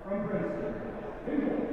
From Princeton, senior,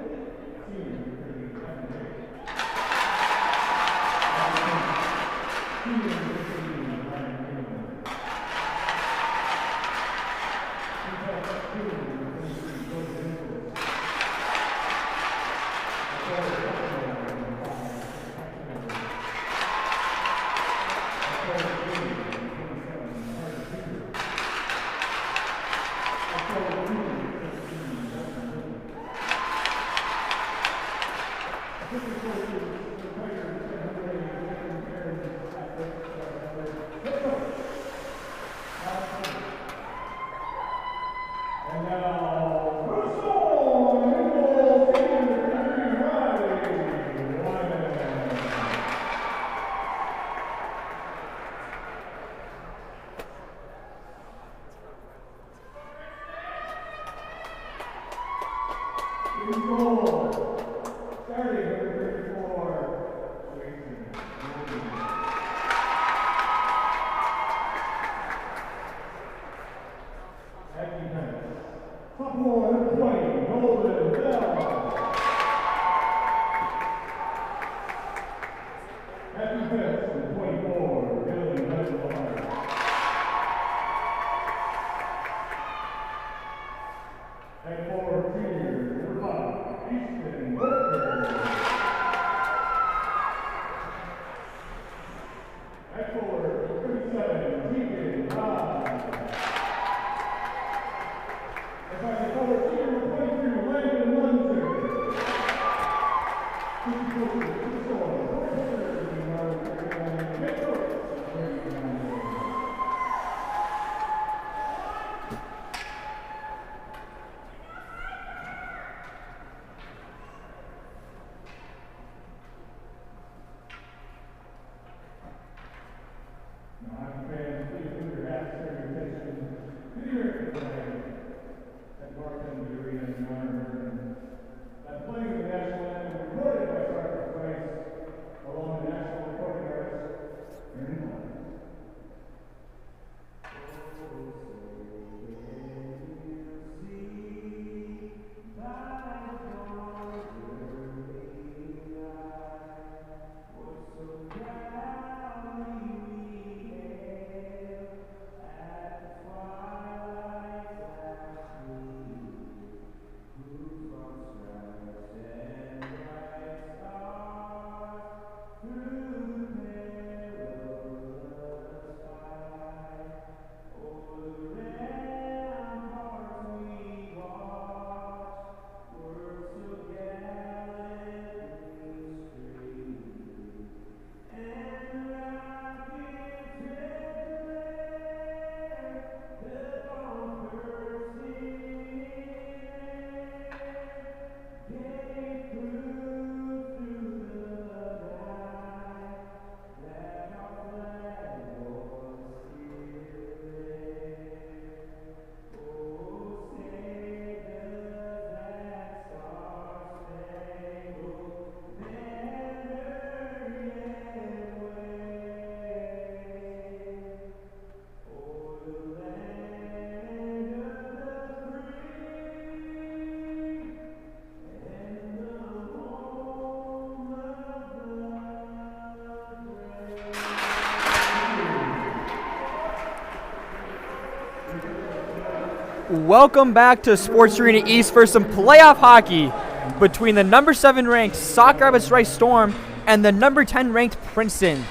Welcome back to Sports Arena East for some playoff hockey between the number 7 ranked Sauk Rapids Rice Storm and the number 10 ranked Princeton.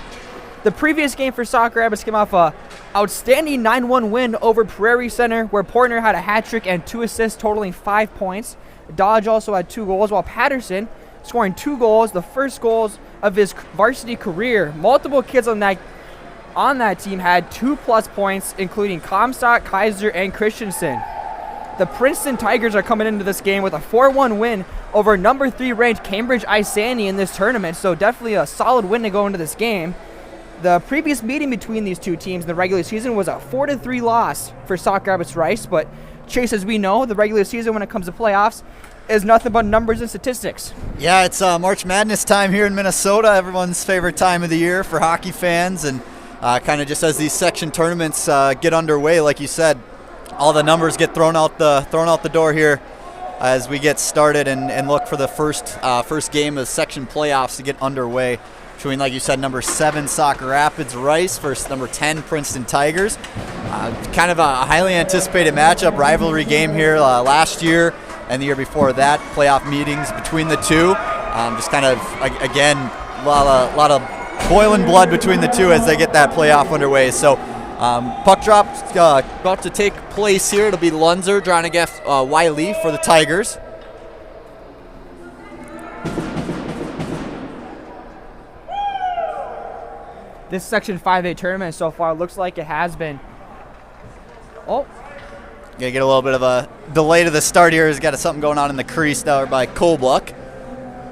The previous game for Sauk Rapids came off a outstanding 9-1 win over Prairie Center, where Portner had a hat trick and 2 assists totaling 5 points. Dodge also had 2 goals, while Patterson scoring 2 goals, the first goals of his varsity career. Multiple kids on that on that team had 2+ points, including Comstock, Kaiser, and Christensen. The Princeton Tigers are coming into this game with a 4-1 win over number 3 ranked Cambridge Isani in this tournament, so definitely a solid win to go into this game. The previous meeting between these two teams in the regular season was a 4-3 loss for Sauk Rapids Rice, but Chase, as we know, the regular season when it comes to playoffs is nothing but numbers and statistics. Yeah, it's March Madness time here in Minnesota, everyone's favorite time of the year for hockey fans, and kind of just as these section tournaments get underway, like you said, all the numbers get thrown out the door here as we get started and look for the first game of section playoffs to get underway between, like you said, number 7 Sauk Rapids Rice versus number 10 Princeton Tigers. Kind of a highly anticipated matchup, rivalry game here last year and the year before that, playoff meetings between the two. Just kind of, again, a lot of boiling blood between the two as they get that playoff underway. So puck drop about to take place here. It'll be Lunzer drawing against Wiley for the Tigers. This Section 5A tournament so far looks like it has been. Oh. Gonna get a little bit of a delay to the start here. He's got something going on in the crease down by Kolbluck.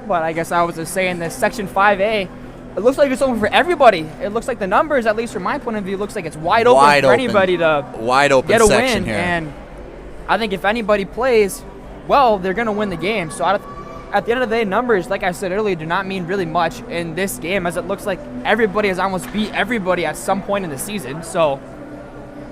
But I guess I was just saying this Section 5A, it looks like it's open for everybody. It looks like the numbers, at least from my point of view, looks like it's wide open for anybody to get a win. Here. And I think if anybody plays well, they're going to win the game. So at the end of the day, numbers, like I said earlier, do not mean really much in this game, as it looks like everybody has almost beat everybody at some point in the season. So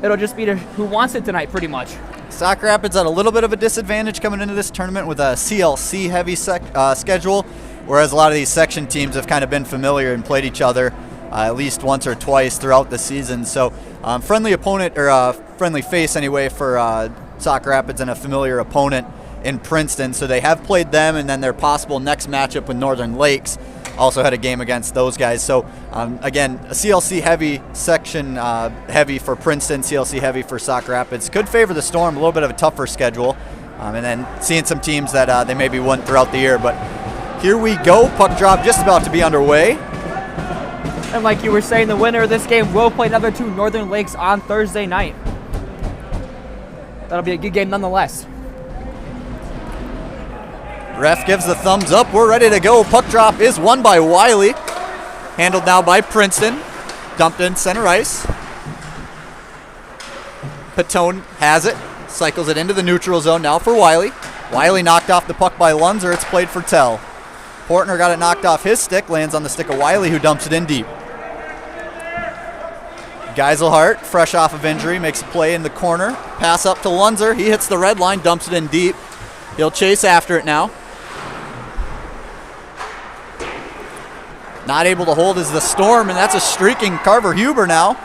it'll just be to who wants it tonight, pretty much. Sauk Rapids at a little bit of a disadvantage coming into this tournament with a CLC-heavy schedule, whereas a lot of these section teams have kind of been familiar and played each other at least once or twice throughout the season. So friendly opponent, or friendly face anyway, for Sauk Rapids and a familiar opponent in Princeton. So they have played them, and then their possible next matchup with Northern Lakes also had a game against those guys. So again, a CLC heavy section, heavy for Princeton, CLC heavy for Sauk Rapids. Could favor the Storm, a little bit of a tougher schedule, and then seeing some teams that they maybe won throughout the year. But here we go, puck drop just about to be underway. And like you were saying, the winner of this game will play another 2 Northern Lakes on Thursday night. That'll be a good game nonetheless. Ref gives the thumbs up. We're ready to go. Puck drop is won by Wiley. Handled now by Princeton. Dumped in center ice. Patone has it. Cycles it into the neutral zone now for Wiley. Wiley knocked off the puck by Lunzer. It's played for Tell. Portner got it knocked off his stick. Lands on the stick of Wiley, who dumps it in deep. Geiselhart, fresh off of injury, makes a play in the corner. Pass up to Lunzer. He hits the red line, dumps it in deep. He'll chase after it now. Not able to hold is the Storm, and that's a streaking Carver Huber now.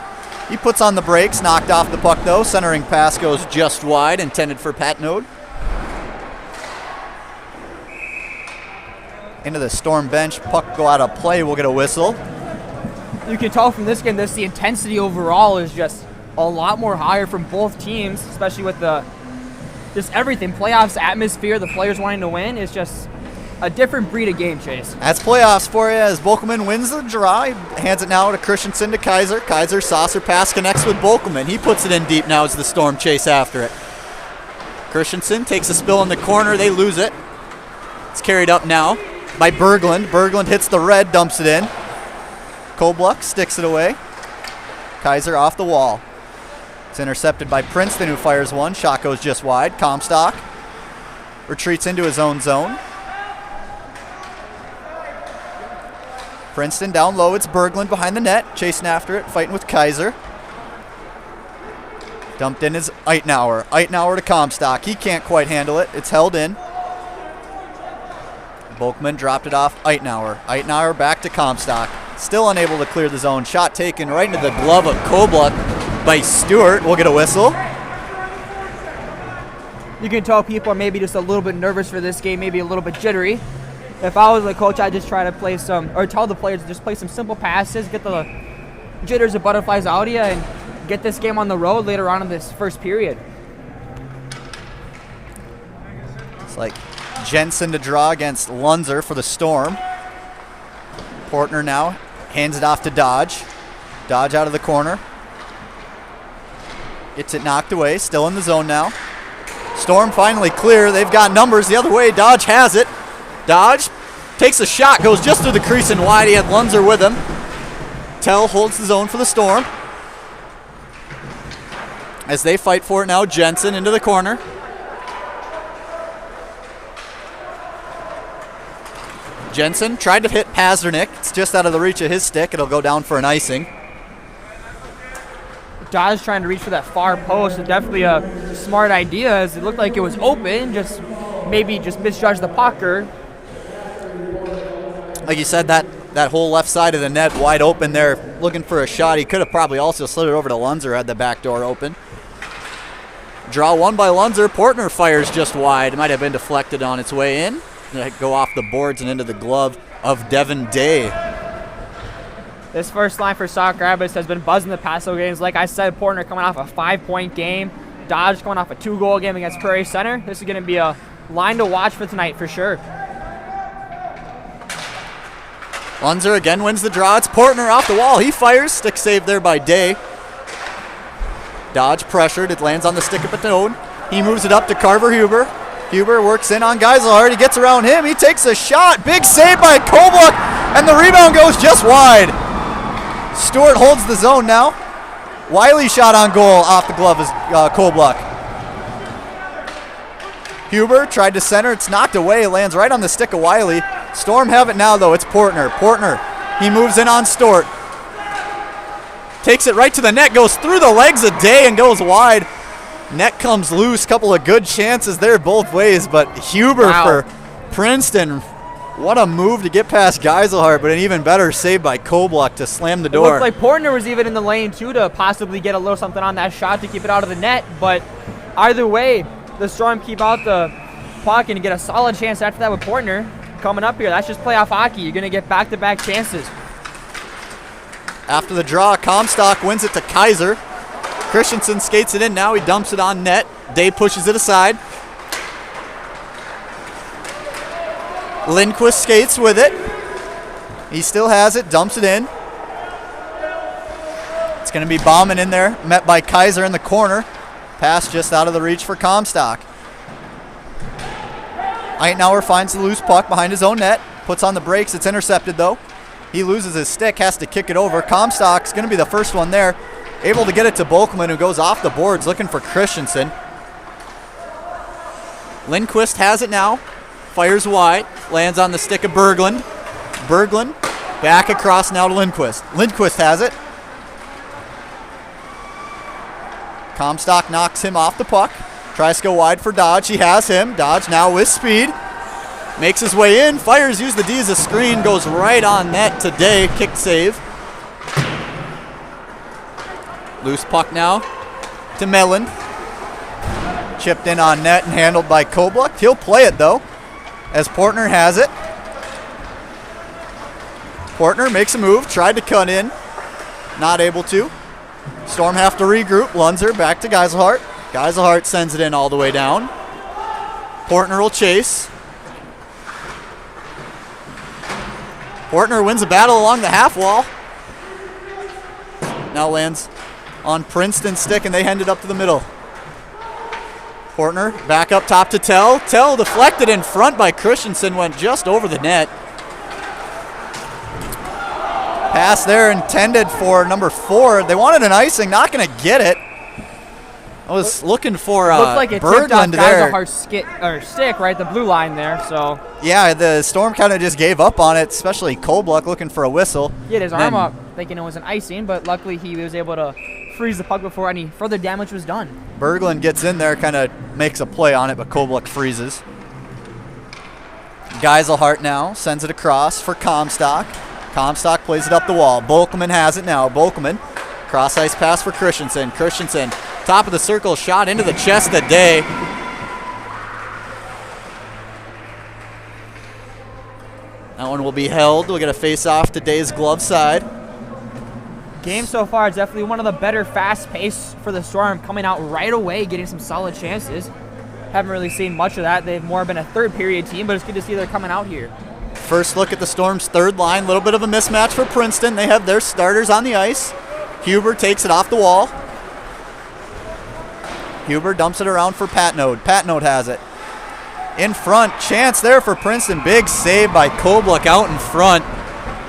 He puts on the brakes, knocked off the puck though. Centering pass goes just wide, intended for Patnode. Into the Storm bench, puck go out of play, we'll get a whistle. You can tell from this game, the intensity overall is just a lot more higher from both teams, especially with just everything. Playoffs atmosphere, the players wanting to win is just a different breed of game, Chase. That's playoffs for you as Bokelman wins the draw. He hands it now to Christensen to Kaiser. Kaiser, saucer pass connects with Bokelman. He puts it in deep now as the Storm chase after it. Christensen takes a spill in the corner. They lose it. It's carried up now by Berglund. Berglund hits the red, dumps it in. Kolbluck sticks it away. Kaiser off the wall. It's intercepted by Princeton, who fires one. Shot goes just wide. Comstock retreats into his own zone. Princeton down low. It's Berglund behind the net, chasing after it, fighting with Kaiser. Dumped in is Eitenauer. Eitenauer to Comstock. He can't quite handle it. It's held in. Bokelman dropped it off Eitenauer. Eitenauer back to Comstock. Still unable to clear the zone. Shot taken right into the glove of Kolbluck by Stewart. We'll get a whistle. You can tell people are maybe just a little bit nervous for this game, maybe a little bit jittery. If I was the coach, I'd just try to play tell the players to just play some simple passes, get the jitters and butterflies out of you, and get this game on the road later on in this first period. It's like Jensen to draw against Lunzer for the Storm. Portner now hands it off to Dodge. Dodge out of the corner. Gets it knocked away. Still in the zone now. Storm finally clear. They've got numbers the other way. Dodge has it. Dodge takes a shot. Goes just through the crease and wide. He had Lunzer with him. Tell holds the zone for the Storm. As they fight for it now, Jensen into the corner. Jensen tried to hit Pazdernick. It's just out of the reach of his stick. It'll go down for an icing. Dodge trying to reach for that far post. Definitely a smart idea, as it looked like it was open. Just maybe just misjudged the puck. Like you said, that whole left side of the net wide open there, looking for a shot. He could have probably also slid it over to Lunzer had the back door open. Draw one by Lunzer. Portner fires just wide. It might have been deflected on its way in. Go off the boards and into the glove of Devin Day. This first line for Sauk Rabbits has been buzzing the past couple games. Like I said, Portner coming off a 5-point game. Dodge coming off a 2-goal game against Prairie Center. This is going to be a line to watch for tonight for sure. Lunzer again wins the draw. It's Portner off the wall. He fires. Stick save there by Day. Dodge pressured. It lands on the stick of Patone. He moves it up to Carver Huber. Huber works in on Geiselhardt. He gets around him. He takes a shot. Big save by Kobluck, and the rebound goes just wide. Stewart holds the zone now. Wiley shot on goal off the glove is Kobluck. Huber tried to center. It's knocked away. It lands right on the stick of Wiley. Storm have it now, though. It's Portner. Portner, he moves in on Stewart. Takes it right to the net. Goes through the legs of Day and goes wide. Net comes loose. Couple of good chances there both ways, but Huber for Princeton. What a move to get past Geiselhardt, but an even better save by Kobluck to slam the door. It looked like Portner was even in the lane, too, to possibly get a little something on that shot to keep it out of the net. But either way, the Storm keep out the puck and get a solid chance after that with Portner coming up here. That's just playoff hockey. You're going to get back-to-back chances. After the draw, Comstock wins it to Kaiser. Christensen skates it in now. He dumps it on net. Day pushes it aside. Lindquist skates with it. He still has it. Dumps it in. It's going to be Bauman in there. Met by Kaiser in the corner. Pass just out of the reach for Comstock. Eitenauer finds the loose puck behind his own net. Puts on the brakes. It's intercepted, though. He loses his stick. Has to kick it over. Comstock's going to be the first one there. Able to get it to Bolkman, who goes off the boards looking for Christensen. Lindquist has it now. Fires wide. Lands on the stick of Berglund. Berglund back across now to Lindquist. Lindquist has it. Comstock knocks him off the puck. Tries to go wide for Dodge. He has him. Dodge now with speed. Makes his way in. Fires, use the D as a screen. Goes right on net to Day. Kick save. Loose puck now to Mellon. Chipped in on net and handled by Kobluck. He'll play it, though, as Portner has it. Portner makes a move. Tried to cut in. Not able to. Storm have to regroup. Lunzer back to Geiselhardt. Geiselhardt sends it in all the way down. Portner will chase. Portner wins a battle along the half wall. Now lands on Princeton's stick, and they hand it up to the middle. Portner back up top to Tell. Tell deflected in front by Christensen, went just over the net. Pass there intended for number 4. They wanted an icing, not going to get it. I was looking for looked like it tipped off Geiselhardt's stick, right, the blue line there. So yeah, the Storm kind of just gave up on it, especially Kobluck looking for a whistle. He had his arm up thinking it was an icing, but luckily he was able to freeze the puck before any further damage was done. Berglund gets in there, kind of makes a play on it, but Kobluck freezes. Geiselhardt now sends it across for Comstock. Comstock plays it up the wall. Bolkman has it now. Bolkman, cross ice pass for Christensen. Christensen, top of the circle, shot into the chest of Day. That one will be held. We'll get a face-off to Day's glove side. Game so far is definitely one of the better fast pace for the Storm, coming out right away, getting some solid chances. Haven't really seen much of that. They've more been a third period team, but it's good to see they're coming out here. First look at the Storm's third line. A little bit of a mismatch for Princeton. They have their starters on the ice. Huber takes it off the wall. Huber dumps it around for Patnode. Patnode has it. In front, chance there for Princeton. Big save by Kobluck out in front.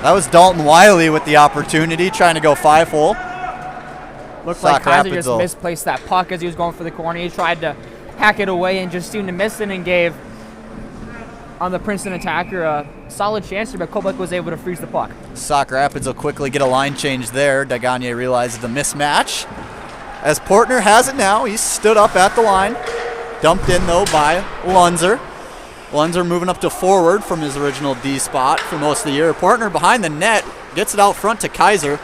That was Dalton Wiley with the opportunity, trying to go 5-hole. Looked like Kaiser just misplaced that puck as he was going for the corner. He tried to hack it away and just seemed to miss it and gave on the Princeton attacker a solid chance here, but Kobluck was able to freeze the puck. Sauk Rapids will quickly get a line change there. Dagagne realizes the mismatch. As Portner has it now, he's stood up at the line. Dumped in, though, by Lunzer. Lunzer moving up to forward from his original D spot for most of the year. Portner behind the net, gets it out front to Kaiser.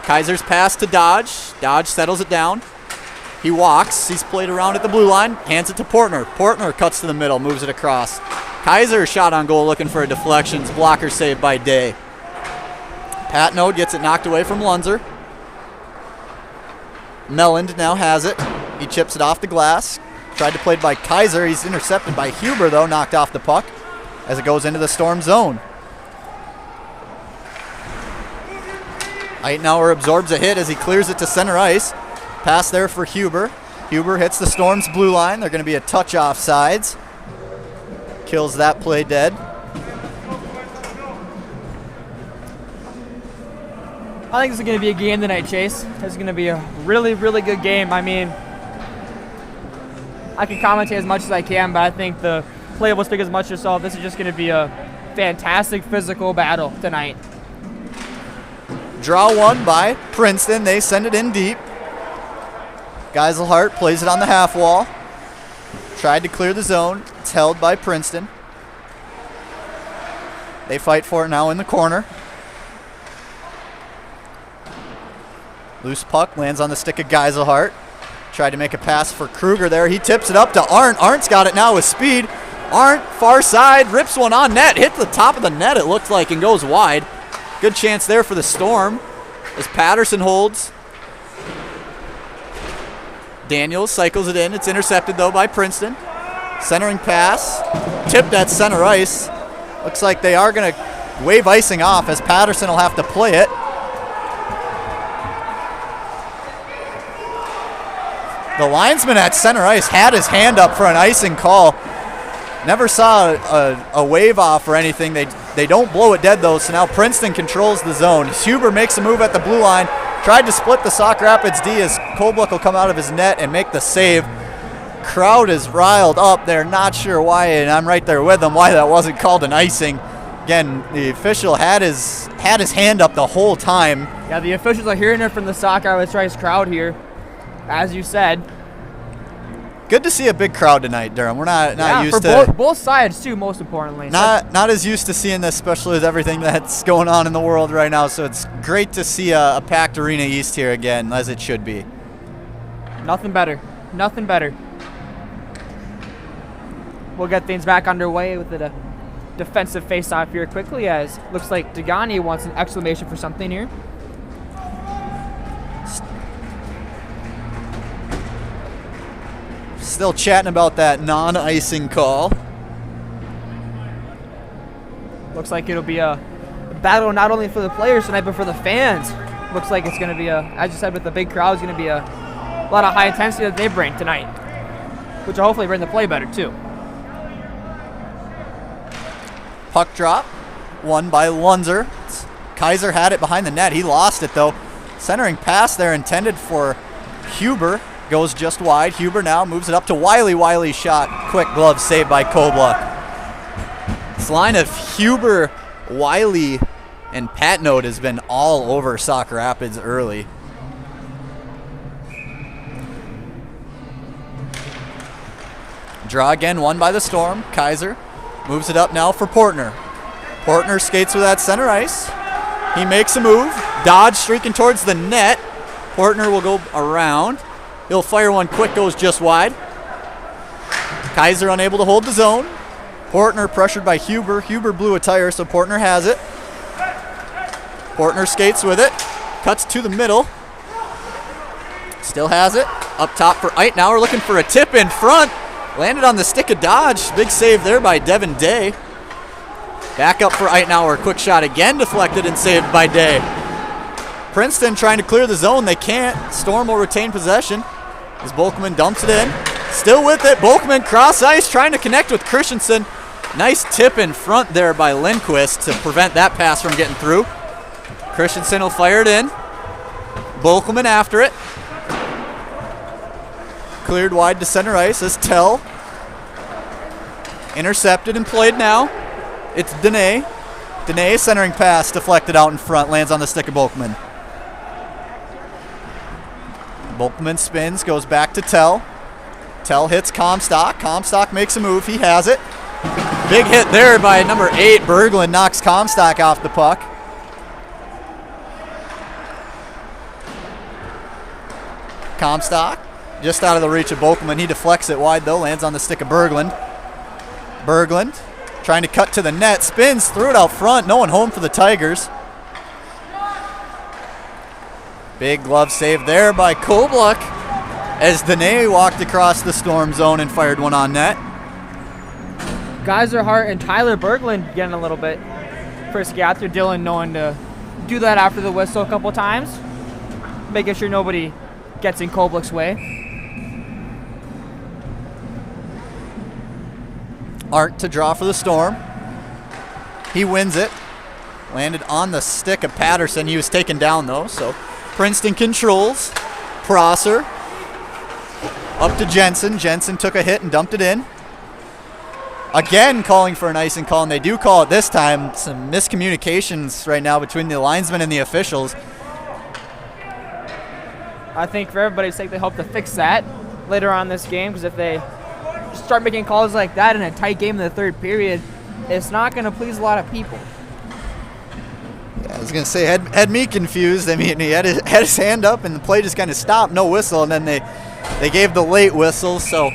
Kaiser's pass to Dodge. Dodge settles it down. He walks. He's played around at the blue line. Hands it to Portner. Portner cuts to the middle, moves it across. Kaiser shot on goal looking for a deflection. Blocker saved by Day. Patnode gets it knocked away from Lunzer. Melland now has it. He chips it off the glass. Tried to play it by Kaiser. He's intercepted by Huber, though, knocked off the puck as it goes into the Storm zone. Eitenauer absorbs a hit as he clears it to center ice. Pass there for Huber. Huber hits the Storm's blue line. They're going to be a touch off sides. Kills that play dead. I think this is going to be a game tonight, Chase. This is going to be a really, really good game. I mean, I can commentate as much as I can, but I think the play will speak as much as all. This is just going to be a fantastic physical battle tonight. Draw one by Princeton. They send it in deep. Geiselhart plays it on the half wall. Tried to clear the zone. It's held by Princeton. They fight for it now in the corner. Loose puck lands on the stick of Geiselhart. Tried to make a pass for Kruger there. He tips it up to Arndt. Arndt's got it now with speed. Arndt, far side, rips one on net. Hit the top of the net, it looked like, and goes wide. Good chance there for the Storm as Patterson holds. Daniels cycles it in. It's intercepted, though, by Princeton. Centering pass. Tipped at center ice. Looks like they are going to wave icing off as Patterson will have to play it. The linesman at center ice had his hand up for an icing call. Never saw a wave off or anything. They don't blow it dead, though, so now Princeton controls the zone. Huber makes a move at the blue line. Tried to split the Sauk Rapids D as Kobluck will come out of his net and make the save. Crowd is riled up. They're not sure why, and I'm right there with them, why that wasn't called an icing. Again, the official had his hand up the whole time. Yeah, the officials are hearing it from the Sauk Rapids Rice crowd here, as you said. Good to see a big crowd tonight, Durham. We're not used to for both sides too. Most importantly, not as used to seeing this, especially with everything that's going on in the world right now. So it's great to see a packed Arena East here again, as it should be. Nothing better. Nothing better. We'll get things back underway with a defensive face-off here quickly, as looks like Dagagne wants an exclamation for something here. Still chatting about that non-icing call. Looks like it'll be a battle not only for the players tonight, but for the fans. Looks like it's going to be as you said, with the big crowd, it's going to be a lot of high intensity that they bring tonight, which will hopefully bring the play better too. Puck drop, won by Lunzer. Kaiser had it behind the net. He lost it, though. Centering pass there intended for Huber. Goes just wide. Huber now moves it up to Wiley. Wiley shot. Quick glove saved by Kobluck. This line of Huber, Wiley, and Patnode has been all over Sauk Rapids early. Draw again, won by the Storm. Kaiser moves it up now for Portner. Portner skates with that center ice. He makes a move. Dodge streaking towards the net. Portner will go around. He'll fire one quick, goes just wide. Kaiser unable to hold the zone. Portner pressured by Huber. Huber blew a tire, so Portner has it. Portner skates with it. Cuts to the middle. Still has it. Up top for Eitenauer, looking for a tip in front. Landed on the stick of Dodge. Big save there by Devin Day. Back up for Eitenauer. Quick shot again, deflected and saved by Day. Princeton trying to clear the zone. They can't. Storm will retain possession as Bolkman dumps it in. Still with it. Bolkman cross ice trying to connect with Christensen. Nice tip in front there by Lindquist to prevent that pass from getting through. Christensen will fire it in. Bolkman after it. Cleared wide to center ice as Tell. Intercepted and played now. It's Dene. Dene centering pass deflected out in front. Lands on the stick of Bolkman. Bolkman spins, goes back to Tell. Tell hits Comstock. Comstock makes a move. He has it. Big hit there by number 8. Berglund knocks Comstock off the puck. Comstock just out of the reach of Bolkman. He deflects it wide though. Lands on the stick of Berglund. Berglund trying to cut to the net. Spins, threw it out front. No one home for the Tigers. Big glove save there by Kobluck as Dene walked across the Storm zone and fired one on net. Geiserhart and Tyler Berglund getting a little bit frisky out there. Dylan knowing to do that after the whistle a couple times. Making sure nobody gets in Kobluck's way. Art to draw for the Storm. He wins it. Landed on the stick of Patterson. He was taken down though, so Princeton controls. Prosser up to Jensen. Jensen took a hit and dumped it in. Again calling for an icing call, and they do call it this time. Some miscommunications right now between the linesmen and the officials. I think for everybody's sake, they hope to fix that later on in this game, because if they start making calls like that in a tight game in the third period, it's not going to please a lot of people. Yeah, I was going to say, had me confused. I mean, he had his hand up, and the play just kind of stopped, no whistle, and then they gave the late whistle, so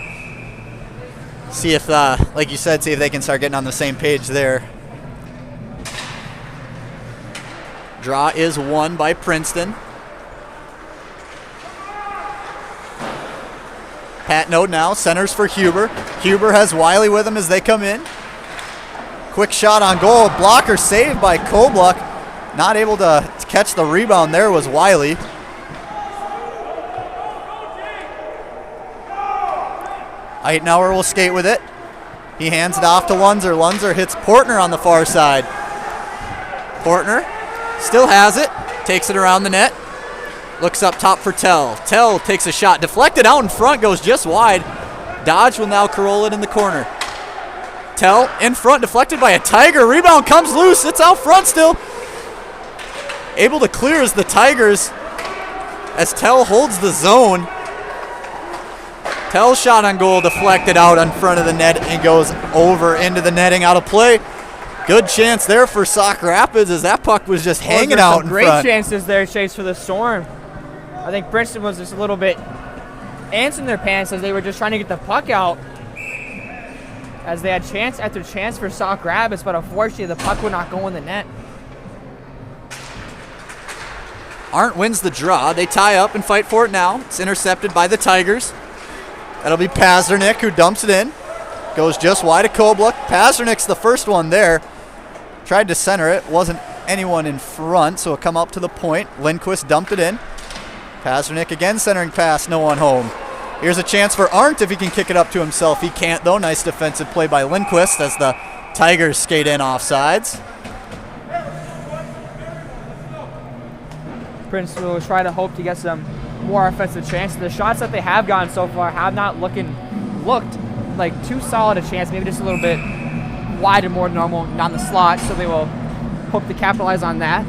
see if, like you said, see if they can start getting on the same page there. Draw is won by Princeton. Patno now centers for Huber. Huber has Wiley with him as they come in. Quick shot on goal. Blocker saved by Kobluck. Not able to catch the rebound there was Wiley. Eitenauer will skate with it. He hands it off to Lunzer. Lunzer hits Portner on the far side. Portner still has it. Takes it around the net. Looks up top for Tell. Tell takes a shot. Deflected out in front. Goes just wide. Dodge will now curl it in the corner. Tell in front. Deflected by a Tiger. Rebound comes loose. It's out front still. Able to clear as the Tigers as Tell holds the zone. Tell shot on goal. Deflected out in front of the net and goes over into the netting, out of play. Good chance there for Sauk Rapids as that puck was just hanging out in front. Great chances there, Chase, for the Storm. I think Princeton was just a little bit ants in their pants as they were just trying to get the puck out, as they had chance after chance for Sauk Rapids, but unfortunately the puck would not go in the net. Arndt wins the draw. They tie up and fight for it now. It's intercepted by the Tigers. That'll be Pazernik who dumps it in. Goes just wide of Kobluck. Pazernik's the first one there. Tried to center it. Wasn't anyone in front, so it'll come up to the point. Lindquist dumped it in. Pazernik again centering pass. No one home. Here's a chance for Arndt if he can kick it up to himself. He can't, though. Nice defensive play by Lindquist as the Tigers skate in offsides. Princeton will try to hope to get some more offensive chances. The shots that they have gotten so far have not looked like too solid a chance, maybe just a little bit wide and more normal down the slot, so they will hope to capitalize on that.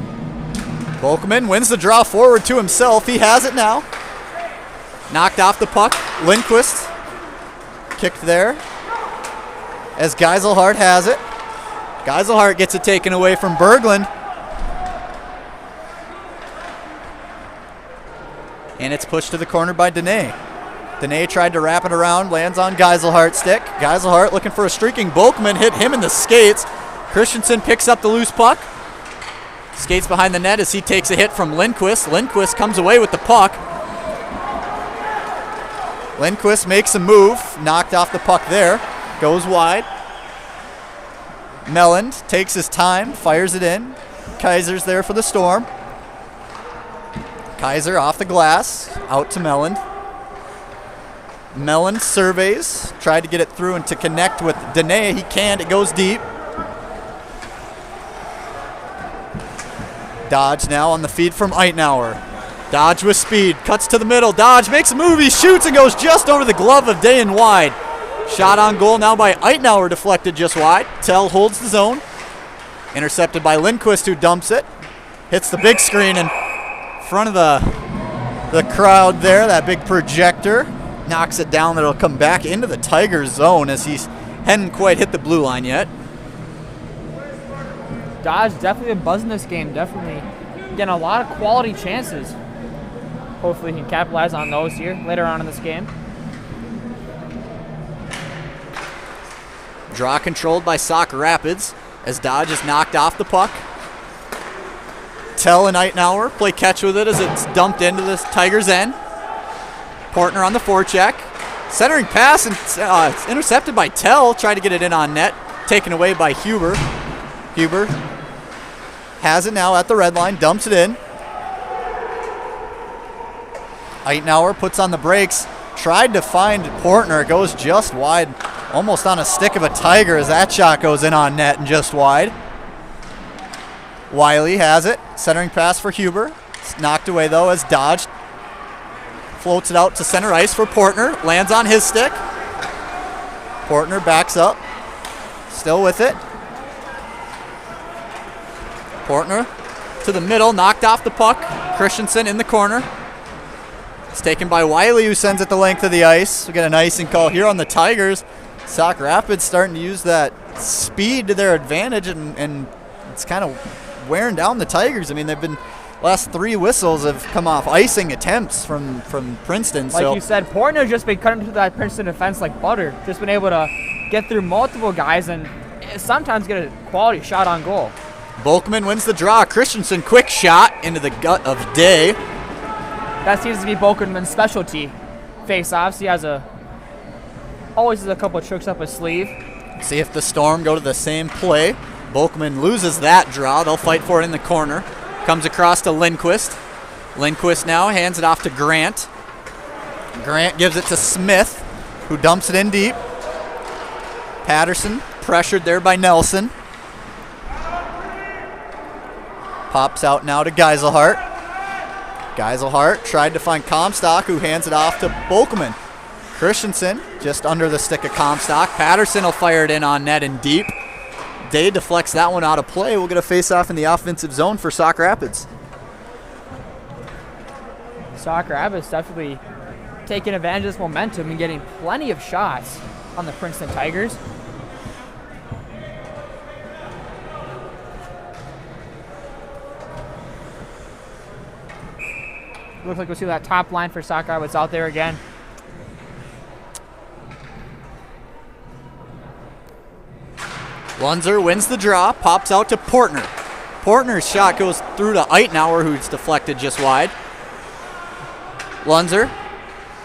Bolkman wins the draw forward to himself. He has it now. Knocked off the puck. Lindquist kicked there as Geiselhart has it. Geiselhart gets it taken away from Berglund. And it's pushed to the corner by Dene. Dene tried to wrap it around, lands on Geiselhart's stick. Geiselhart looking for a streaking Bolkman, hit him in the skates. Christensen picks up the loose puck. Skates behind the net as he takes a hit from Lindquist. Lindquist comes away with the puck. Lindquist makes a move, knocked off the puck there. Goes wide. Melland takes his time, fires it in. Kaiser's there for the Storm. Kaiser off the glass, out to Melland. Melland surveys, tried to get it through and to connect with Dene. He can't, it goes deep. Dodge now on the feed from Eitenauer. Dodge with speed, cuts to the middle. Dodge makes a move, he shoots and goes just over the glove of Day and wide. Shot on goal now by Eitenauer, deflected just wide. Tell holds the zone. Intercepted by Lindquist, who dumps it. Hits the big screen in front of the crowd there, that big projector. Knocks it down, that'll come back into the Tigers zone as he hadn't quite hit the blue line yet. Dodge definitely been buzzing this game, definitely getting a lot of quality chances. Hopefully he can capitalize on those here later on in this game. Draw controlled by Sauk Rapids as Dodge is knocked off the puck. Tell and Eitenauer play catch with it as it's dumped into the Tigers' end. Portner on the forecheck. Centering pass and it's intercepted by Tell. Tried to get it in on net. Taken away by Huber. Huber has it now at the red line. Dumps it in. Eitenauer puts on the brakes. Tried to find Portner. Goes just wide. Almost on a stick of a Tiger as that shot goes in on net and just wide. Wiley has it. Centering pass for Huber. It's knocked away though as Dodge floats it out to center ice for Portner. Lands on his stick. Portner backs up. Still with it. Portner to the middle. Knocked off the puck. Christensen in the corner. It's taken by Wiley, who sends it the length of the ice. We get an icing call here on the Tigers. Sauk Rapids starting to use that speed to their advantage, and it's kind of wearing down the Tigers. I mean, they've been last 3 whistles have come off icing attempts from Princeton. Like you said, Portner's just been cutting through that Princeton defense like butter. Just been able to get through multiple guys and sometimes get a quality shot on goal. Volkman wins the draw. Christensen, quick shot into the gut of Day. That seems to be Volkman's specialty. Face-offs. He has always has a couple of tricks up his sleeve. See if the Storm go to the same play. Volkman loses that draw. They'll fight for it in the corner. Comes across to Lindquist. Lindquist now hands it off to Grant. Grant gives it to Smith, who dumps it in deep. Patterson pressured there by Nelson. Pops out now to Geiselhart. Geiselhart tried to find Comstock, who hands it off to Volkman. Christensen just under the stick of Comstock. Patterson will fire it in on net and deep. Day deflects that one out of play. We'll get a face-off in the offensive zone for Sauk Rapids. Sauk Rapids definitely taking advantage of this momentum and getting plenty of shots on the Princeton Tigers. Looks like we'll see that top line for Sauk Rapids out there again. Lunzer wins the draw, pops out to Portner. Portner's shot goes through to Eitenauer, who's deflected just wide. Lunzer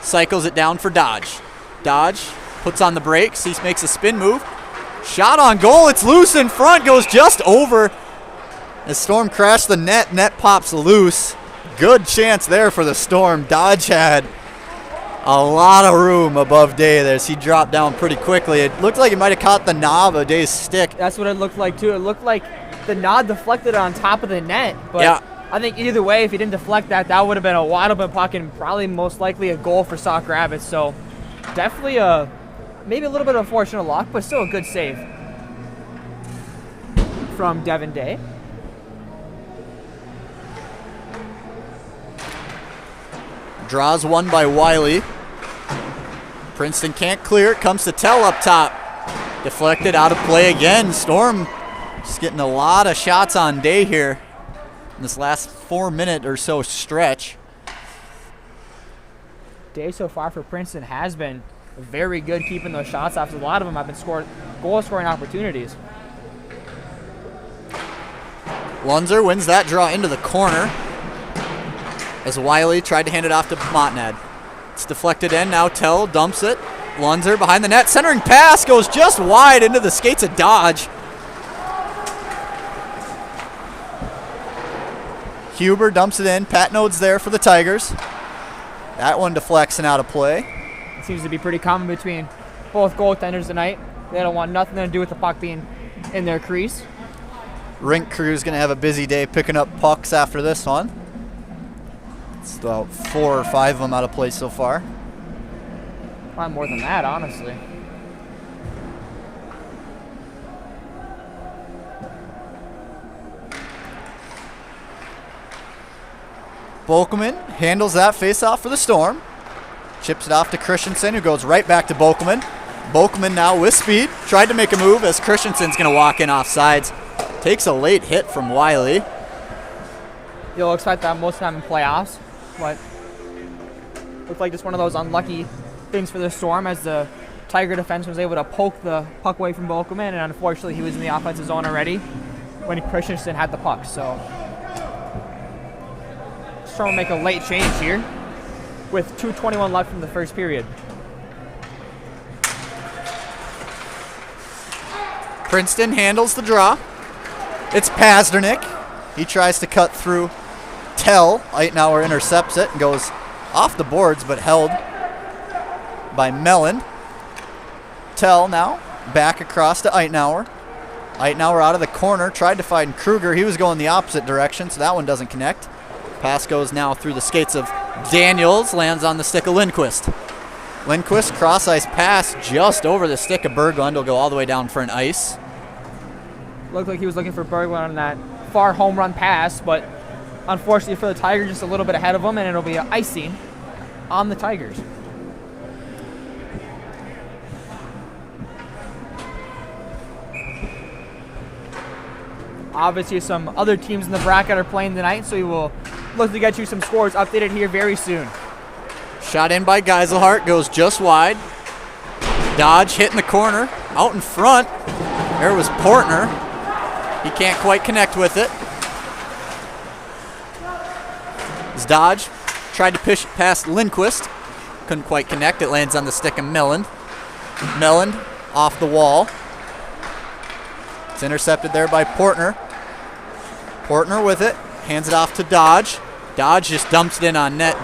cycles it down for Dodge. Dodge puts on the brakes. He makes a spin move. Shot on goal. It's loose in front. Goes just over. As Storm crashed the net. Net pops loose. Good chance there for the Storm. Dodge had a lot of room above Day there. So he dropped down pretty quickly. It looked like it might have caught the knob of Day's stick. That's what it looked like, too. It looked like the nod deflected on top of the net. But yeah. I think either way, if he didn't deflect that, that would have been a wide open puck and probably most likely a goal for Sauk Rapids. So definitely maybe a little bit of unfortunate luck, but still a good save from Devin Day. Draws one by Wiley. Princeton can't clear it. Comes to Tell up top. Deflected out of play again. Storm just getting a lot of shots on Day here in this last 4-minute or so stretch. Day so far for Princeton has been very good keeping those shots off. A lot of them have been goal scoring opportunities. Lunzer wins that draw into the corner as Wiley tried to hand it off to Montnad. It's deflected in. Now Tell dumps it. Lunzer behind the net. Centering pass goes just wide into the skates of Dodge. Huber dumps it in. Patnode's there for the Tigers. That one deflects and out of play. It seems to be pretty common between both goaltenders tonight. They don't want nothing to do with the puck being in their crease. Rink crew's going to have a busy day picking up pucks after this one. It's about 4 or 5 of them out of play so far. Probably more than that, honestly. Bokelman handles that face-off for the Storm. Chips it off to Christensen, who goes right back to Bokelman. Bokelman now with speed. Tried to make a move as Christensen's going to walk in off sides. Takes a late hit from Wiley. You'll expect that most of the time in playoffs, but looked like just one of those unlucky things for the Storm as the Tiger defense was able to poke the puck away from Bokelman, and unfortunately he was in the offensive zone already when Christensen had the puck. So Storm will make a late change here with 2:21 left from the first period. Princeton handles the draw. It's Pasternak. He tries to cut through Tell. Eitenauer intercepts it and goes off the boards, but held by Mellon. Tell now back across to Eitenauer. Eitenauer out of the corner, tried to find Kruger. He was going the opposite direction, so that one doesn't connect. Pass goes now through the skates of Daniels, lands on the stick of Lindquist. Lindquist cross-ice pass just over the stick of Berglund. Will go all the way down for an ice. Looked like he was looking for Berglund on that far home run pass, but unfortunately for the Tigers, just a little bit ahead of him, and it'll be an icing on the Tigers. Obviously, some other teams in the bracket are playing tonight, so we will look to get you some scores updated here very soon. Shot in by Geiselhart, goes just wide. Dodge hitting the corner, out in front. There was Portner. He can't quite connect with it. As Dodge tried to push past Lindquist, couldn't quite connect. It lands on the stick of Mellon. Mellon off the wall. It's intercepted there by Portner. Portner with it, hands it off to Dodge. Dodge just dumps it in on net.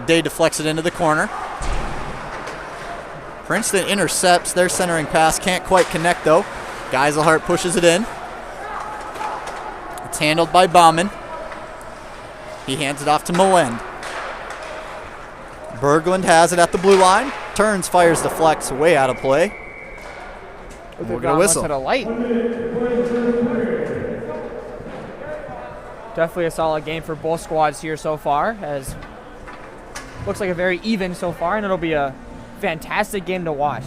Day deflects it into the corner. Princeton intercepts their centering pass. Can't quite connect though. Geiselhart pushes it in. It's handled by Bauman. He hands it off to Malend. Berglund has it at the blue line. Turns, fires, deflects, way out of play. We'll get a whistle. To the light. Definitely a solid game for both squads here so far, as looks like a very even so far, and it'll be a fantastic game to watch.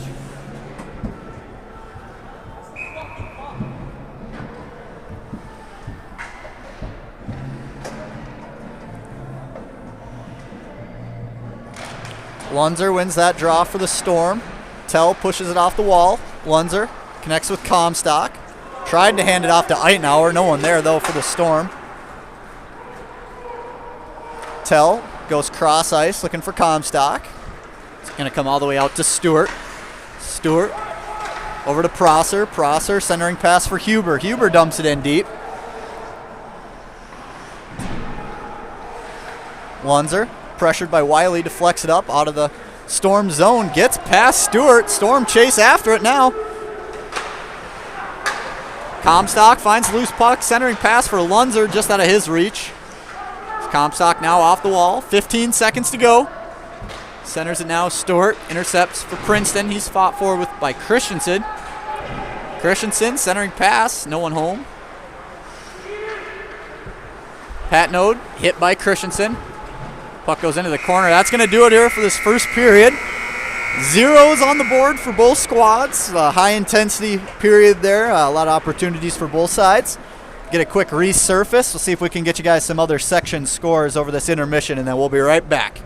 Lunzer wins that draw for the Storm. Tell pushes it off the wall. Lunzer connects with Comstock. Tried to hand it off to Eitenauer. No one there, though, for the Storm. Tell goes cross ice looking for Comstock. It's going to come all the way out to Stewart. Stewart over to Prosser. Prosser centering pass for Huber. Huber dumps it in deep. Lunzer pressured by Wiley, deflects it up out of the Storm zone. Gets past Stewart. Storm chase after it now. Comstock finds loose puck. Centering pass for Lunzer just out of his reach. Comstock now off the wall. 15 seconds to go. Centers it now. Stewart intercepts for Princeton. He's fought forward by Christensen. Christensen centering pass. No one home. Patnode hit by Christensen. Puck goes into the corner. That's going to do it here for this first period. Zeros on the board for both squads. High intensity period there. A lot of opportunities for both sides. Get a quick resurface. We'll see if we can get you guys some other section scores over this intermission, and then we'll be right back.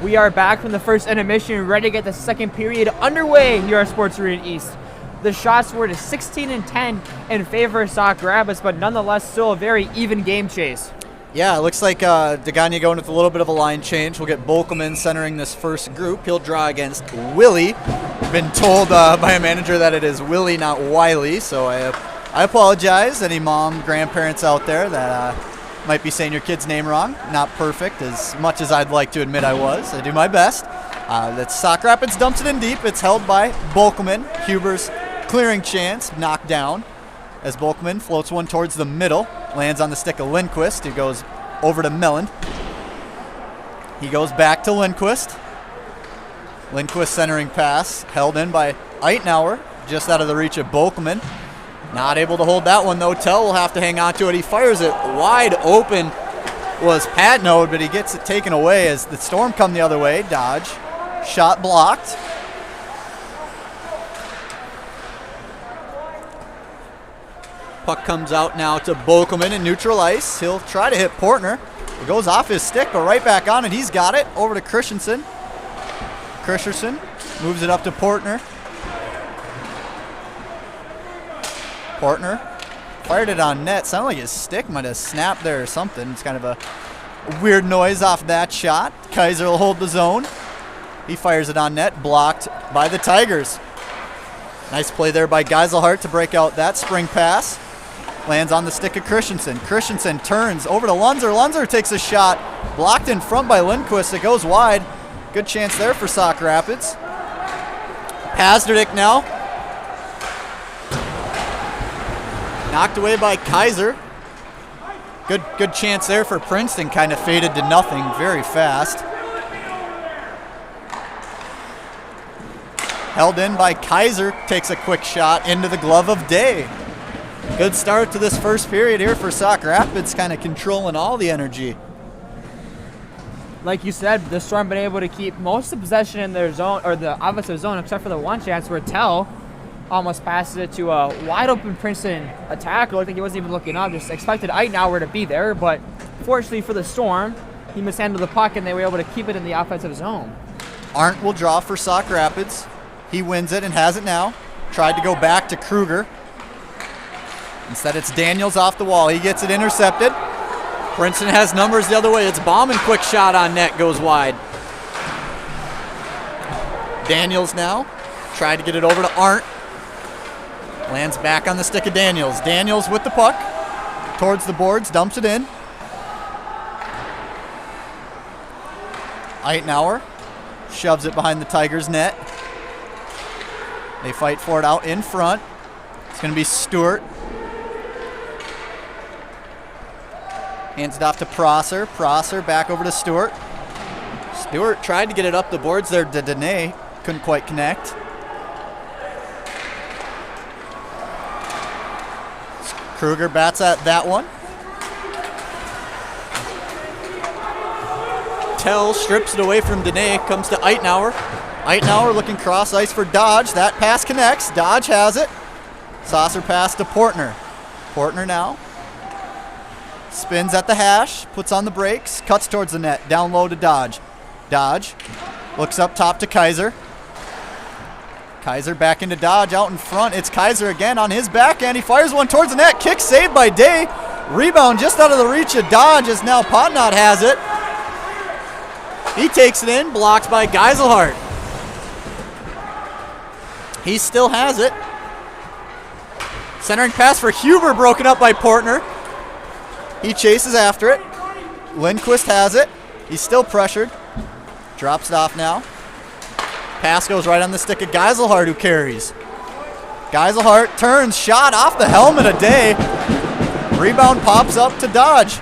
We are back from the first intermission, ready to get the second period underway here at Sports Arena East. The shots were to 16 and 10 in favor of Sauk Rapids, but nonetheless still a very even game chase. Yeah, it looks like Degania going with a little bit of a line change. We'll get Bolkelman centering this first group. He'll draw against Willie. Been told by a manager that it is Willie, not Wiley, so I apologize. Any mom, grandparents out there that might be saying your kid's name wrong. Not perfect, as much as I'd like to admit I was. I do my best. That's Sauk Rapids dumps it in deep. It's held by Bolkelman. Huber's clearing chance, knocked down as Bolkelman floats one towards the middle. Lands on the stick of Lindquist, who goes over to Melland. He goes back to Lindquist. Lindquist centering pass, held in by Eitenauer, just out of the reach of Bolkelman. Not able to hold that one, though. Tell will have to hang on to it. He fires it wide open. Was Patnode, but he gets it taken away as the Storm come the other way. Dodge. Shot blocked. Puck comes out now to Bolkelman in neutral ice. He'll try to hit Portner. It goes off his stick, but right back on it. He's got it. Over to Christensen. Christensen moves it up to Portner. Portner fired it on net. Sounded like his stick might have snapped there or something. It's kind of a weird noise off that shot. Kaiser will hold the zone. He fires it on net, blocked by the Tigers. Nice play there by Geiselhart to break out that spring pass. Lands on the stick of Christensen. Christensen turns over to Lunzer. Lunzer takes a shot. Blocked in front by Lindquist. It goes wide. Good chance there for Sauk Rapids. Pasterdik now. Knocked away by Kaiser. Good chance there for Princeton. Kind of faded to nothing very fast. Held in by Kaiser. Takes a quick shot into the glove of Day. Good start to this first period here for Sauk Rapids. Kind of controlling all the energy. Like you said, the Storm been able to keep most of the possession in their zone, or the offensive zone, except for the one chance where Tell almost passes it to a wide open Princeton attacker. Looked like he wasn't even looking up, just expected Eitenauer to be there, but fortunately for the Storm, he mishandled the puck and they were able to keep it in the offensive zone. Arndt will draw for Sauk Rapids. He wins it and has it now. Tried to go back to Kruger. Instead, it's Daniels off the wall. He gets it intercepted. Princeton has numbers the other way. It's Bauman, quick shot on net, goes wide. Daniels now. Tried to get it over to Arndt. Lands back on the stick of Daniels. Daniels with the puck. Towards the boards, dumps it in. Eitenauer shoves it behind the Tigers' net. They fight for it out in front. It's going to be Stewart. Hands it off to Prosser. Prosser back over to Stewart. Stewart tried to get it up the boards there to Dene. Couldn't quite connect. Kruger bats at that one. Tell strips it away from Dene. Comes to Eitenauer. Eitenauer looking cross ice for Dodge. That pass connects. Dodge has it. Saucer pass to Portner. Portner now. Spins at the hash. Puts on the brakes. Cuts towards the net. Down low to Dodge. Dodge looks up top to Kaiser. Kaiser back into Dodge out in front. It's Kaiser again on his backhand. He fires one towards the net. Kick saved by Day. Rebound just out of the reach of Dodge as now Potnot has it. He takes it in. Blocked by Geiselhart. He still has it. Centering pass for Huber broken up by Portner. He chases after it. Lindquist has it. He's still pressured. Drops it off now. Pass goes right on the stick of Geiselhart, who carries. Geiselhart turns, shot off the helmet of Day. Rebound pops up to Dodge.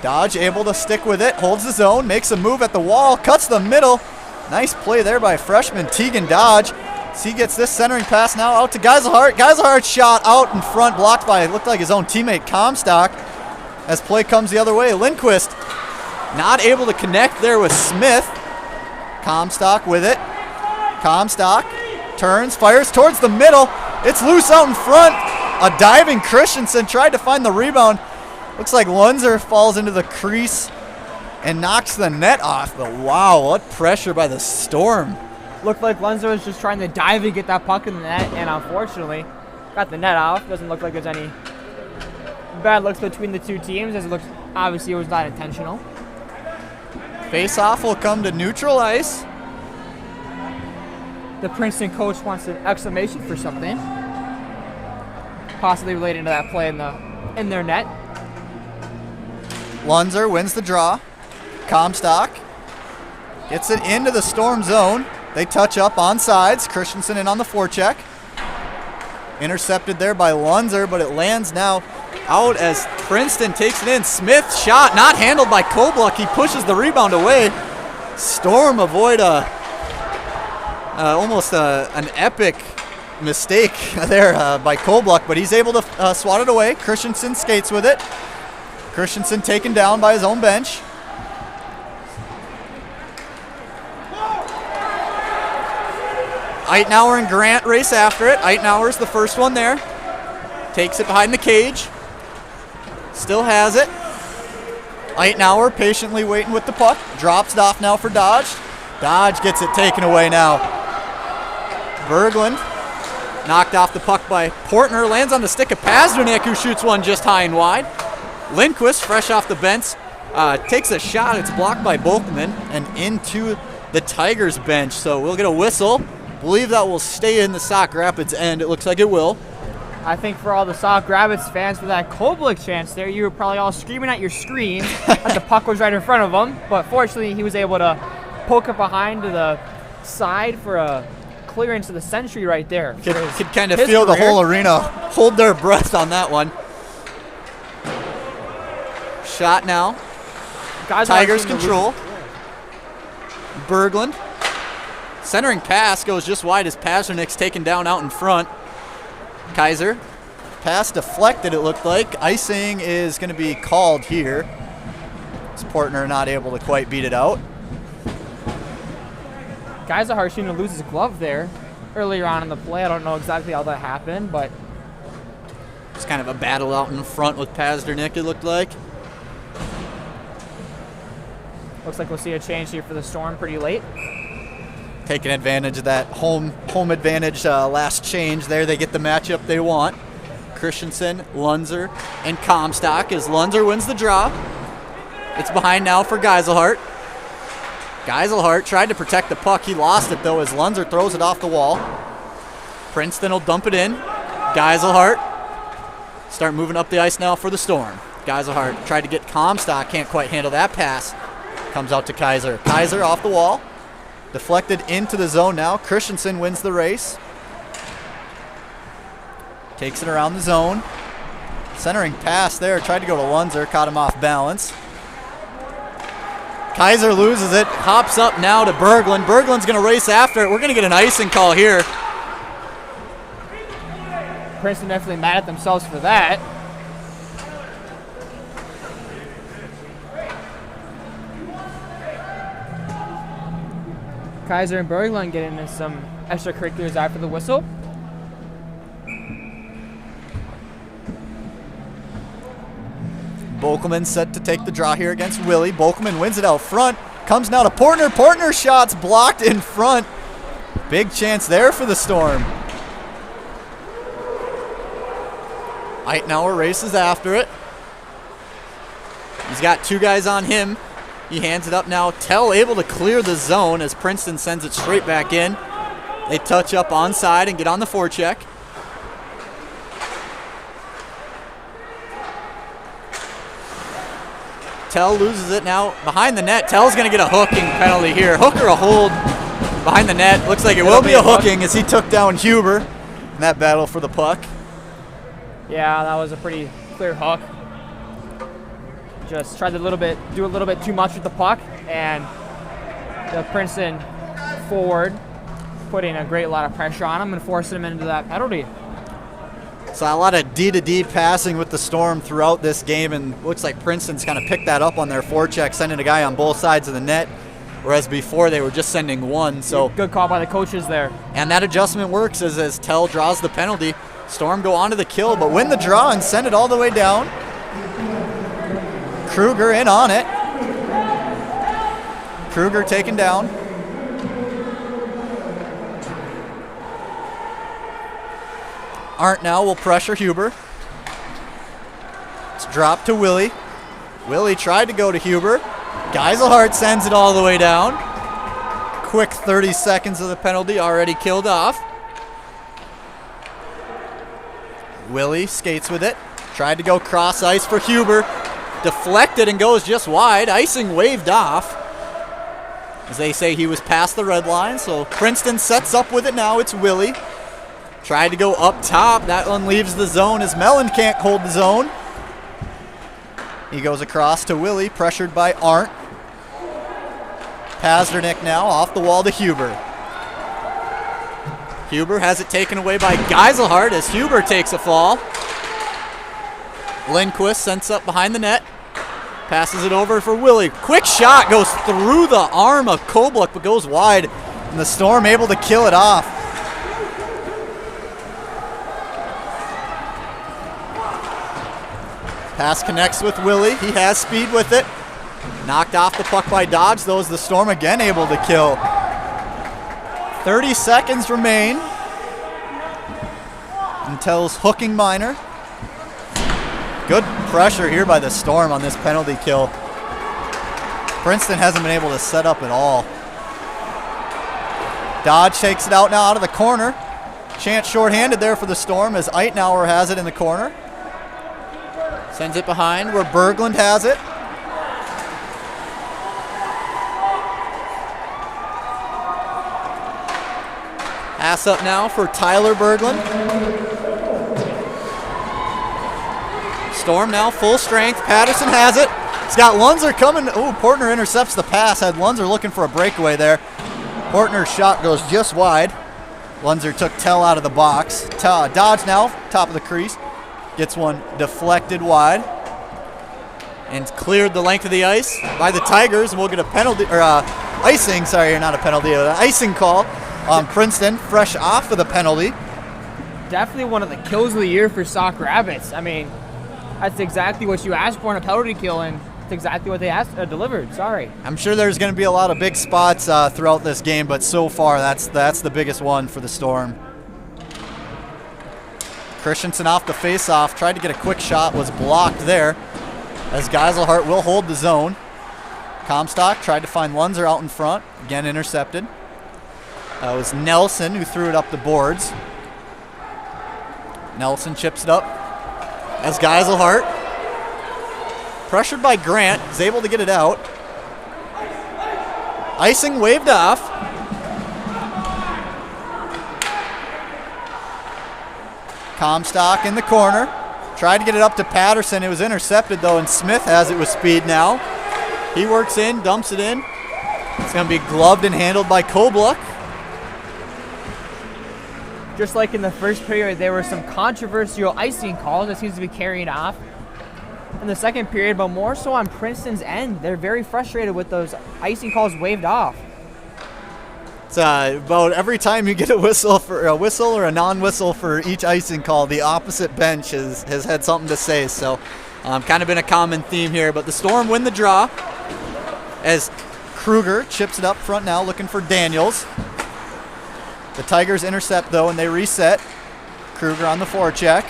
Dodge able to stick with it, holds the zone, makes a move at the wall, cuts the middle. Nice play there by freshman Tegan Dodge. So he gets this centering pass now out to Geiselhart. Geiselhart's shot out in front, blocked by, it looked like his own teammate Comstock. As play comes the other way, Lindquist not able to connect there with Smith. Comstock with it. Comstock turns, fires towards the middle. It's loose out in front. A diving Christensen tried to find the rebound. Looks like Lunzer falls into the crease and knocks the net off. But wow, what pressure by the Storm. Looked like Lunzer was just trying to dive and get that puck in the net, and unfortunately got the net off. Doesn't look like there's any bad looks between the two teams, as it looks obviously it was not intentional. Face-off will come to neutral ice. The Princeton coach wants an exclamation for something, possibly relating to that play in their net. Lunzer wins the draw. Comstock gets it into the Storm zone. They touch up on sides. Christensen in on the forecheck. Intercepted there by Lunzer, but it lands now out as Princeton takes it in. Smith shot, not handled by Kobluck. He pushes the rebound away. Storm avoid almost an epic mistake there by Kobluck, but he's able to swat it away. Christensen skates with it. Christensen taken down by his own bench. Eitenauer and Grant race after it. Eitenauer's the first one there. Takes it behind the cage. Still has it. Eitenauer patiently waiting with the puck. Drops it off now for Dodge. Dodge gets it taken away now. Berglund knocked off the puck by Portner. Lands on the stick of Pasternak, who shoots one just high and wide. Lindquist, fresh off the bench, takes a shot. It's blocked by Bolkman and into the Tigers bench. So we'll get a whistle. Believe that will stay in the Sauk Rapids end. It looks like it will. I think for all the Sauk Rapids fans, for that Kobluck chance there, you were probably all screaming at your screen as the puck was right in front of him. But fortunately, he was able to poke it behind to the side for a clearance of the century right there. Could kind of feel the whole arena hold their breath on that one. Shot now. Tigers control. Berglund. Centering pass goes just wide as Pasternak's taken down out in front. Kaiser. Pass deflected, it looked like. Icing is going to be called here. This Portner not able to quite beat it out. Geisahar seemed to lose his glove there earlier on in the play. I don't know exactly how that happened, but it's kind of a battle out in front with Pasternak, it looked like. Looks like we'll see a change here for the Storm pretty late. Taking advantage of that home advantage last change there. They get the matchup they want. Christensen, Lunzer, and Comstock as Lunzer wins the draw. It's behind now for Geiselhart. Geiselhart tried to protect the puck. He lost it, though, as Lunzer throws it off the wall. Princeton will dump it in. Geiselhart start moving up the ice now for the Storm. Geiselhart tried to get Comstock. Can't quite handle that pass. Comes out to Kaiser. Kaiser off the wall. Deflected into the zone now. Christensen wins the race. Takes it around the zone. Centering pass there. Tried to go to Lunzer. Caught him off balance. Kaiser loses it. Hops up now to Berglund. Berglund's going to race after it. We're going to get an icing call here. Princeton definitely mad at themselves for that. Kaiser and Berglund getting into some extracurriculars after the whistle. Bokelman set to take the draw here against Willie. Bokelman wins it out front. Comes now to Portner. Portner shots blocked in front. Big chance there for the Storm. Eitenauer races after it. He's got two guys on him. He hands it up now. Tell able to clear the zone as Princeton sends it straight back in. They touch up onside and get on the forecheck. Tell loses it now behind the net. Tell's going to get a hooking penalty here. Hook or a hold behind the net. Looks like it will be a hooking as he took down Huber in that battle for the puck. Yeah, that was a pretty clear hook. Just tried to do a little bit too much with the puck, and the Princeton forward putting a great lot of pressure on him and forcing him into that penalty. So a lot of D-to-D passing with the Storm throughout this game, and looks like Princeton's kind of picked that up on their forecheck, sending a guy on both sides of the net, whereas before they were just sending one. So good call by the coaches there. And that adjustment works as Tell draws the penalty. Storm go on to the kill, but win the draw and send it all the way down. Kruger in on it. Kruger taken down. Arndt now will pressure Huber. It's dropped to Willie. Willie tried to go to Huber. Geiselhardt sends it all the way down. Quick 30 seconds of the penalty already killed off. Willie skates with it. Tried to go cross ice for Huber. Deflected and goes just wide. Icing waved off. As they say, he was past the red line, so Princeton sets up with it now. It's Willie. Tried to go up top. That one leaves the zone as Mellon can't hold the zone. He goes across to Willie, pressured by Arndt. Pasternak now off the wall to Huber. Huber has it taken away by Geiselhardt as Huber takes a fall. Lindquist sends up behind the net. Passes it over for Willie. Quick shot goes through the arm of Kobluk but goes wide. And the Storm able to kill it off. Pass connects with Willie. He has speed with it. Knocked off the puck by Dodge, though, is the Storm again able to kill. 30 seconds remain. Until's hooking minor. Good pressure here by the Storm on this penalty kill. Princeton hasn't been able to set up at all. Dodge takes it out now out of the corner. Chance shorthanded there for the Storm as Eitenauer has it in the corner. Sends it behind where Berglund has it. Pass up now for Tyler Berglund. Storm now full strength. Patterson has it. He's got Lunzer coming. Oh, Portner intercepts the pass. Had Lunzer looking for a breakaway there. Portner's shot goes just wide. Lunzer took Tell out of the box. Dodge now, top of the crease. Gets one deflected wide. And cleared the length of the ice by the Tigers. And we'll get a penalty, or icing, sorry, not a penalty, an icing call on Princeton, fresh off of the penalty. Definitely one of the kills of the year for Sauk Rabbits. I mean, that's exactly what you asked for in a penalty kill, and it's exactly what they delivered. Sorry. I'm sure there's going to be a lot of big spots throughout this game, but so far that's the biggest one for the Storm. Christensen off the face-off, tried to get a quick shot, was blocked there as Geiselhardt will hold the zone. Comstock tried to find Lunzer out in front, again intercepted. It was Nelson who threw it up the boards. Nelson chips it up as Geiselhardt, pressured by Grant, is able to get it out. Icing waved off. Comstock in the corner. Tried to get it up to Patterson. It was intercepted, though, and Smith has it with speed now. He works in, dumps it in. It's going to be gloved and handled by Kobluk. Just like in the first period, there were some controversial icing calls that seems to be carrying off in the second period, but more so on Princeton's end. They're very frustrated with those icing calls waved off. It's about every time you get a whistle or a non-whistle for each icing call, the opposite bench has had something to say. So kind of been a common theme here. But the Storm win the draw as Kruger chips it up front now looking for Daniels. The Tigers intercept, though, and they reset. Kruger on the forecheck.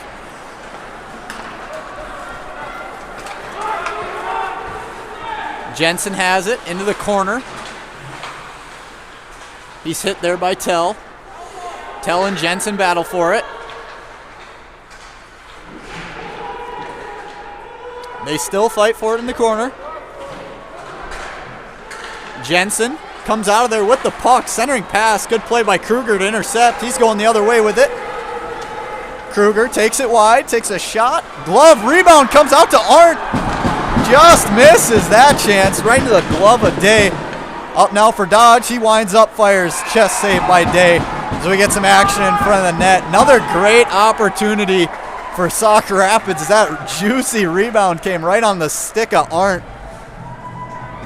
Jensen has it into the corner. He's hit there by Tell. Tell and Jensen battle for it. They still fight for it in the corner. Jensen comes out of there with the puck. Centering pass. Good play by Kruger to intercept. He's going the other way with it. Kruger takes it wide. Takes a shot. Glove. Rebound. Comes out to Arndt. Just misses that chance. Right into the glove of Day. Up now for Dodge. He winds up. Fires. Chest save by Day. So we get some action in front of the net. Another great opportunity for Sauk Rapids. As that juicy rebound came right on the stick of Arndt.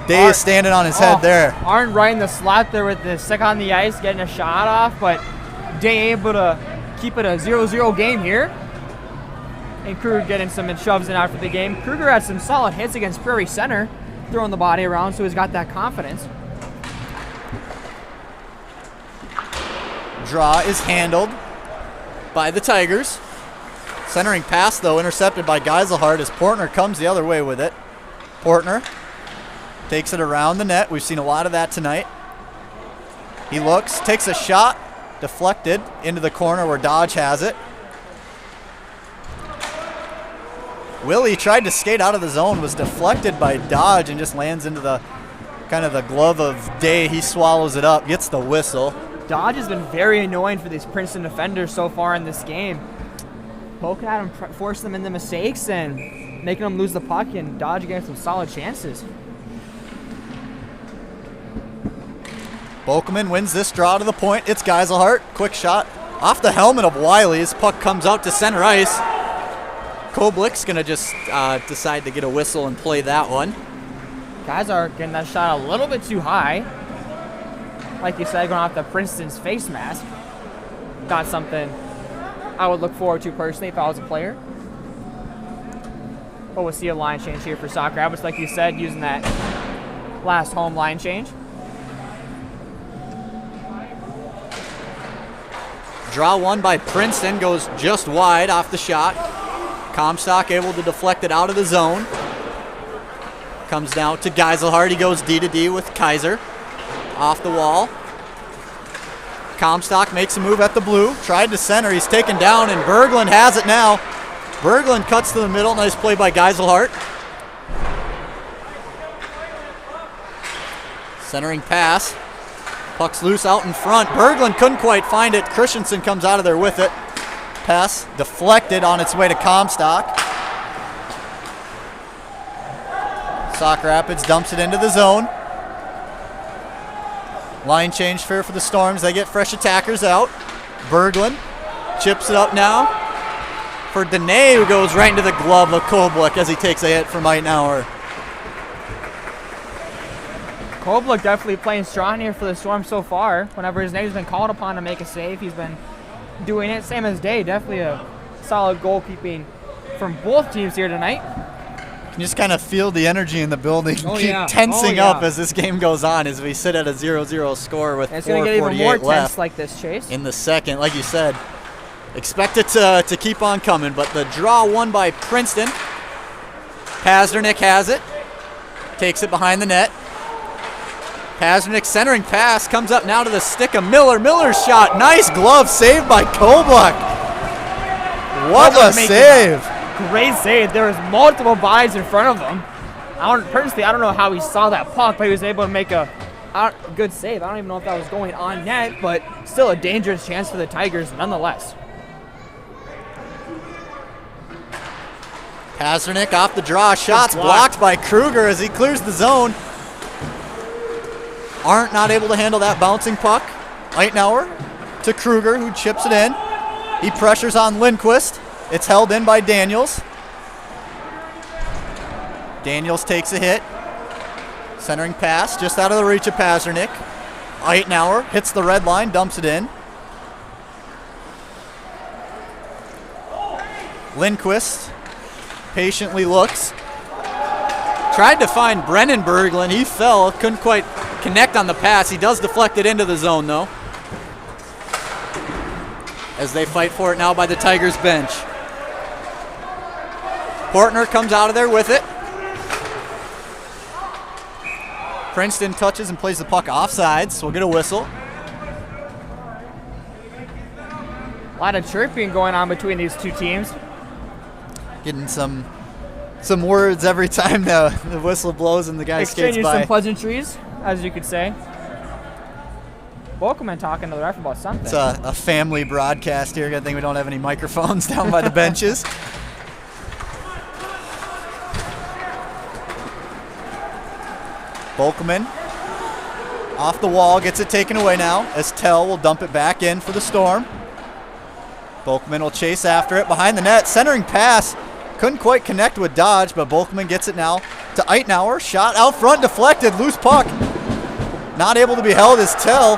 Day is standing on his head there. Arndt right in the slot there with the stick on the ice, getting a shot off, but Day able to keep it a 0-0 game here. And Kruger getting some shoves in after the game. Kruger had some solid hits against Prairie Center, throwing the body around, so he's got that confidence. Draw is handled by the Tigers. Centering pass, though, intercepted by Geiselhardt as Portner comes the other way with it. Portner takes it around the net. We've seen a lot of that tonight. He looks, takes a shot, deflected into the corner where Dodge has it. Willie tried to skate out of the zone, was deflected by Dodge and just lands into the kind of the glove of Day. He swallows it up, gets the whistle. Dodge has been very annoying for these Princeton defenders so far in this game. Poking at them, forcing them into mistakes and making them lose the puck, and Dodge getting some solid chances. Bokelman wins this draw to the point. It's Geiselhardt. Quick shot off the helmet of Wiley. His puck comes out to center ice. Koblik's going to just decide to get a whistle and play that one. Guys are getting that shot a little bit too high. Like you said, going off the Princeton's face mask. Not something I would look forward to personally if I was a player. But we'll see a line change here for Sauk Rapids, like you said, using that last home line change. Draw one by Princeton, goes just wide off the shot. Comstock able to deflect it out of the zone. Comes down to Geiselhardt. He goes D to D with Kaiser. Off the wall. Comstock makes a move at the blue. Tried to center. He's taken down, and Berglund has it now. Berglund cuts to the middle. Nice play by Geiselhardt. Centering pass. Puck's loose out in front. Berglund couldn't quite find it. Christensen comes out of there with it. Pass deflected on its way to Comstock. Sauk Rapids dumps it into the zone. Line change fair for the Storms. They get fresh attackers out. Berglund chips it up now for Dene, who goes right into the glove of Koblik as he takes a hit from Eitenauer. Koblik definitely playing strong here for the Storm so far. Whenever his name's been called upon to make a save, he's been doing it. Same as Day. Definitely a solid goalkeeping from both teams here tonight. You can just kind of feel the energy in the building keep tensing up as this game goes on, as we sit at a 0-0 score with 4:48 left. It's going to get even more tense like this, Chase. In the second, like you said, expect it to keep on coming, but the draw won by Princeton. Pazdernik has it, takes it behind the net. Pazdernik centering pass comes up now to the stick of Miller. Miller's shot, nice glove save by Koblik. What a save! Great save. There was multiple bodies in front of him. Personally, I don't know how he saw that puck, but he was able to make a good save. I don't even know if that was going on net, but still a dangerous chance for the Tigers nonetheless. Pazdernik off the draw. Shots blocked by Kruger as he clears the zone. Arndt not able to handle that bouncing puck. Eitenauer to Kruger, who chips it in. He pressures on Lindquist. It's held in by Daniels. Daniels takes a hit. Centering pass just out of the reach of Pazdernik. Eitenauer hits the red line, dumps it in. Lindquist patiently looks. Tried to find Brennan Berglund. He fell, couldn't quite connect on the pass. He does deflect it into the zone, though, as they fight for it now by the Tigers bench. Portner comes out of there with it. Princeton touches and plays the puck offside, so we'll get a whistle. A lot of chirping going on between these two teams. Getting some words every time the whistle blows and the guy skates by. Exchanging some pleasantries, as you could say. Bokelman talking to the ref about something. It's a family broadcast here. Good thing we don't have any microphones down by the benches. Bokelman off the wall, gets it taken away now as Tell will dump it back in for the Storm. Bokelman will chase after it behind the net. Centering pass. Couldn't quite connect with Dodge, but Bokelman gets it now to Eitenauer. Shot out front, deflected, loose puck. Not able to be held as Tell.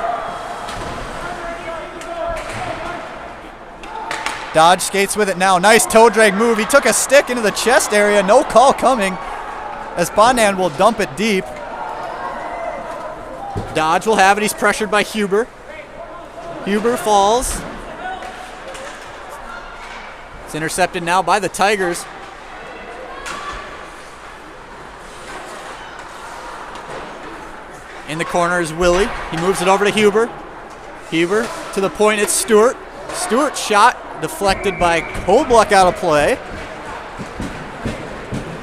Dodge skates with it now. Nice toe drag move. He took a stick into the chest area. No call coming as Bondan will dump it deep. Dodge will have it. He's pressured by Huber. Huber falls. It's intercepted now by the Tigers. In the corner is Willie. He moves it over to Huber. Huber to the point, it's Stewart. Stewart's shot deflected by Kobluck out of play.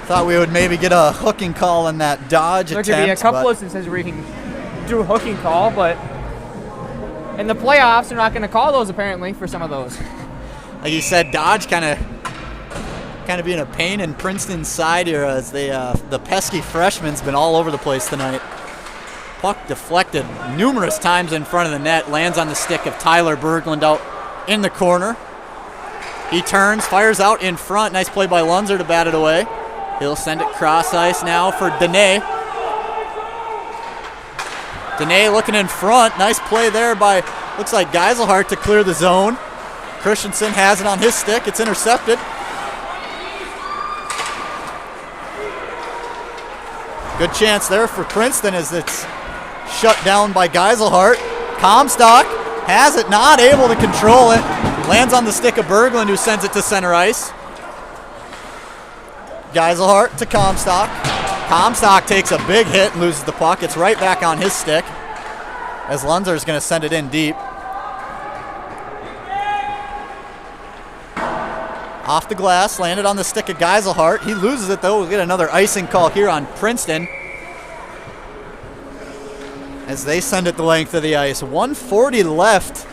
Thought we would maybe get a hooking call in that Dodge attempt. There could be a couple instances where you can do a hooking call, but in the playoffs, they're not going to call those apparently for some of those. Like you said, Dodge kind of being a pain in Princeton's side here as the pesky freshman's been all over the place tonight. Puck deflected numerous times in front of the net, lands on the stick of Tyler Berglund out in the corner. He turns, fires out in front. Nice play by Lunzer to bat it away. He'll send it cross ice now for Dene. Dene looking in front. Nice play there by, looks like Geiselhart to clear the zone. Christensen has it on his stick. It's intercepted. Good chance there for Princeton as it's shut down by Geiselhart. Comstock has it, not able to control it. Lands on the stick of Berglund, who sends it to center ice. Geiselhart to Comstock. Comstock takes a big hit and loses the puck. It's right back on his stick as Lunzer is going to send it in deep. Off the glass, landed on the stick of Geiselhart. He loses it though. We'll get another icing call here on Princeton as they send it the length of the ice. 1:40 left.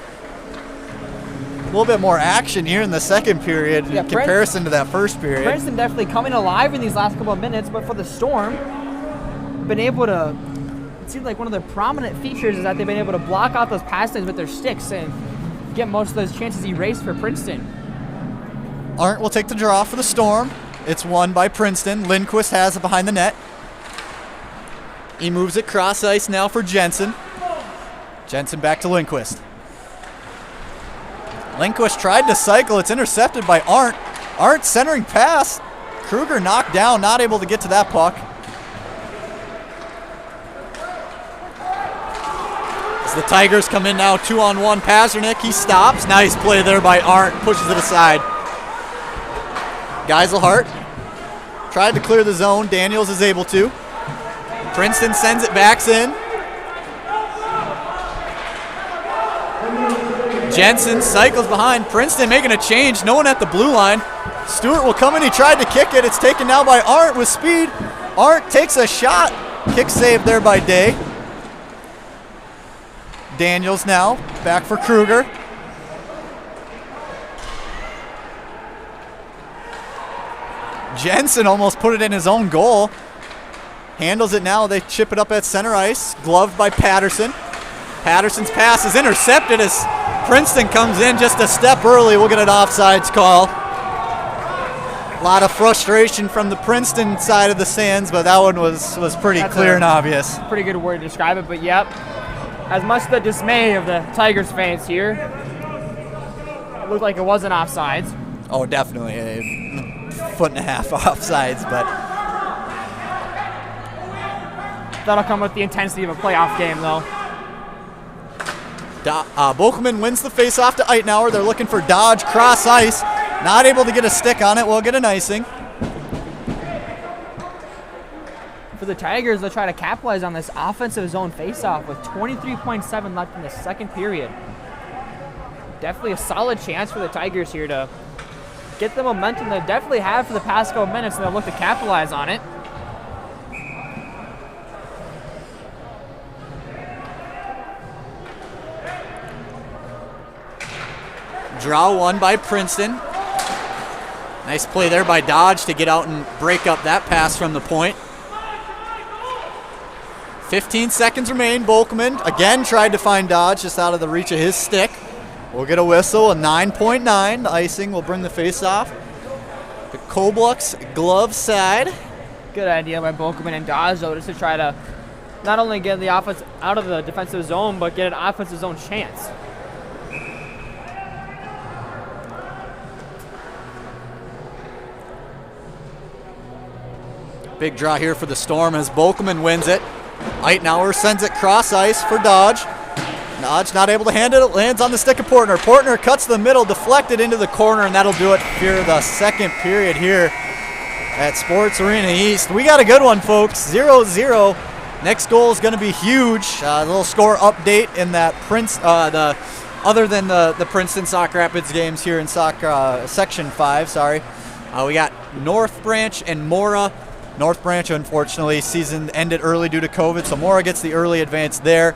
A little bit more action here in the second period in comparison to that first period. Princeton definitely coming alive in these last couple of minutes, but for the Storm, been able to, it seems like one of their prominent features is that they've been able to block out those pass lanes with their sticks and get most of those chances erased for Princeton. Arndt will take the draw for the Storm. It's won by Princeton. Lindquist has it behind the net. He moves it cross ice now for Jensen. Jensen back to Lindquist. Lindquist tried to cycle. It's intercepted by Arndt. Arndt centering pass. Kruger knocked down, not able to get to that puck. As the Tigers come in now, 2-on-1. Pasternak, he stops. Nice play there by Arndt. Pushes it aside. Geiselhart tried to clear the zone. Daniels is able to. Princeton sends it backs in. Jensen cycles behind. Princeton making a change. No one at the blue line. Stewart will come in. He tried to kick it. It's taken now by Arndt with speed. Arndt takes a shot. Kick saved there by Day. Daniels now back for Kruger. Jensen almost put it in his own goal. Handles it now. They chip it up at center ice. Gloved by Patterson. Patterson's pass is intercepted as Princeton comes in just a step early. We'll get an offsides call. A lot of frustration from the Princeton side of the stands, but that one was pretty clear and obvious. Pretty good word to describe it, but yep. As much the dismay of the Tigers fans here, it looked like it wasn't offsides. Oh, definitely. A foot and a half offsides, but that'll come with the intensity of a playoff game, though. Bokelman wins the face-off to Eitenauer. They're looking for Dodge cross ice. Not able to get a stick on it. We'll get an icing. For the Tigers, they'll try to capitalize on this offensive zone face-off with 23.7 left in the second period. Definitely a solid chance for the Tigers here to get the momentum they definitely have for the past couple minutes, and they'll look to capitalize on it. Draw one by Princeton. Nice play there by Dodge to get out and break up that pass from the point. 15 seconds remain. Bokelman again tried to find Dodge just out of the reach of his stick. We'll get a whistle, a 9.9. The icing will bring the face off. The Kobluck's glove side. Good idea by Bokelman and Dodge, though, just to try to not only get the offense out of the defensive zone, but get an offensive zone chance. Big draw here for the Storm as Bokelman wins it. Eitenauer sends it cross ice for Dodge. Nodge not able to handle it, lands on the stick of Portner. Portner cuts the middle, deflected into the corner, and that'll do it for the second period here at Sports Arena East. We got a good one, folks. 0-0. Next goal is going to be huge. A little score update in that other than the Princeton Sauk Rapids games here in Section 5. Sorry, we got North Branch and Mora. North Branch, unfortunately, season ended early due to COVID, so Mora gets the early advance there.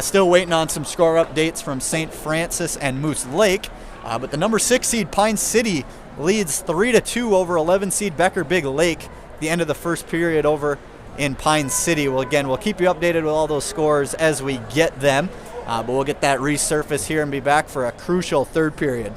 Still waiting on some score updates from St. Francis and Moose Lake. But the number 6 seed Pine City leads 3-2 over 11 seed Becker Big Lake. The end of the first period over in Pine City. Well, again, we'll keep you updated with all those scores as we get them. But we'll get that resurface here and be back for a crucial third period.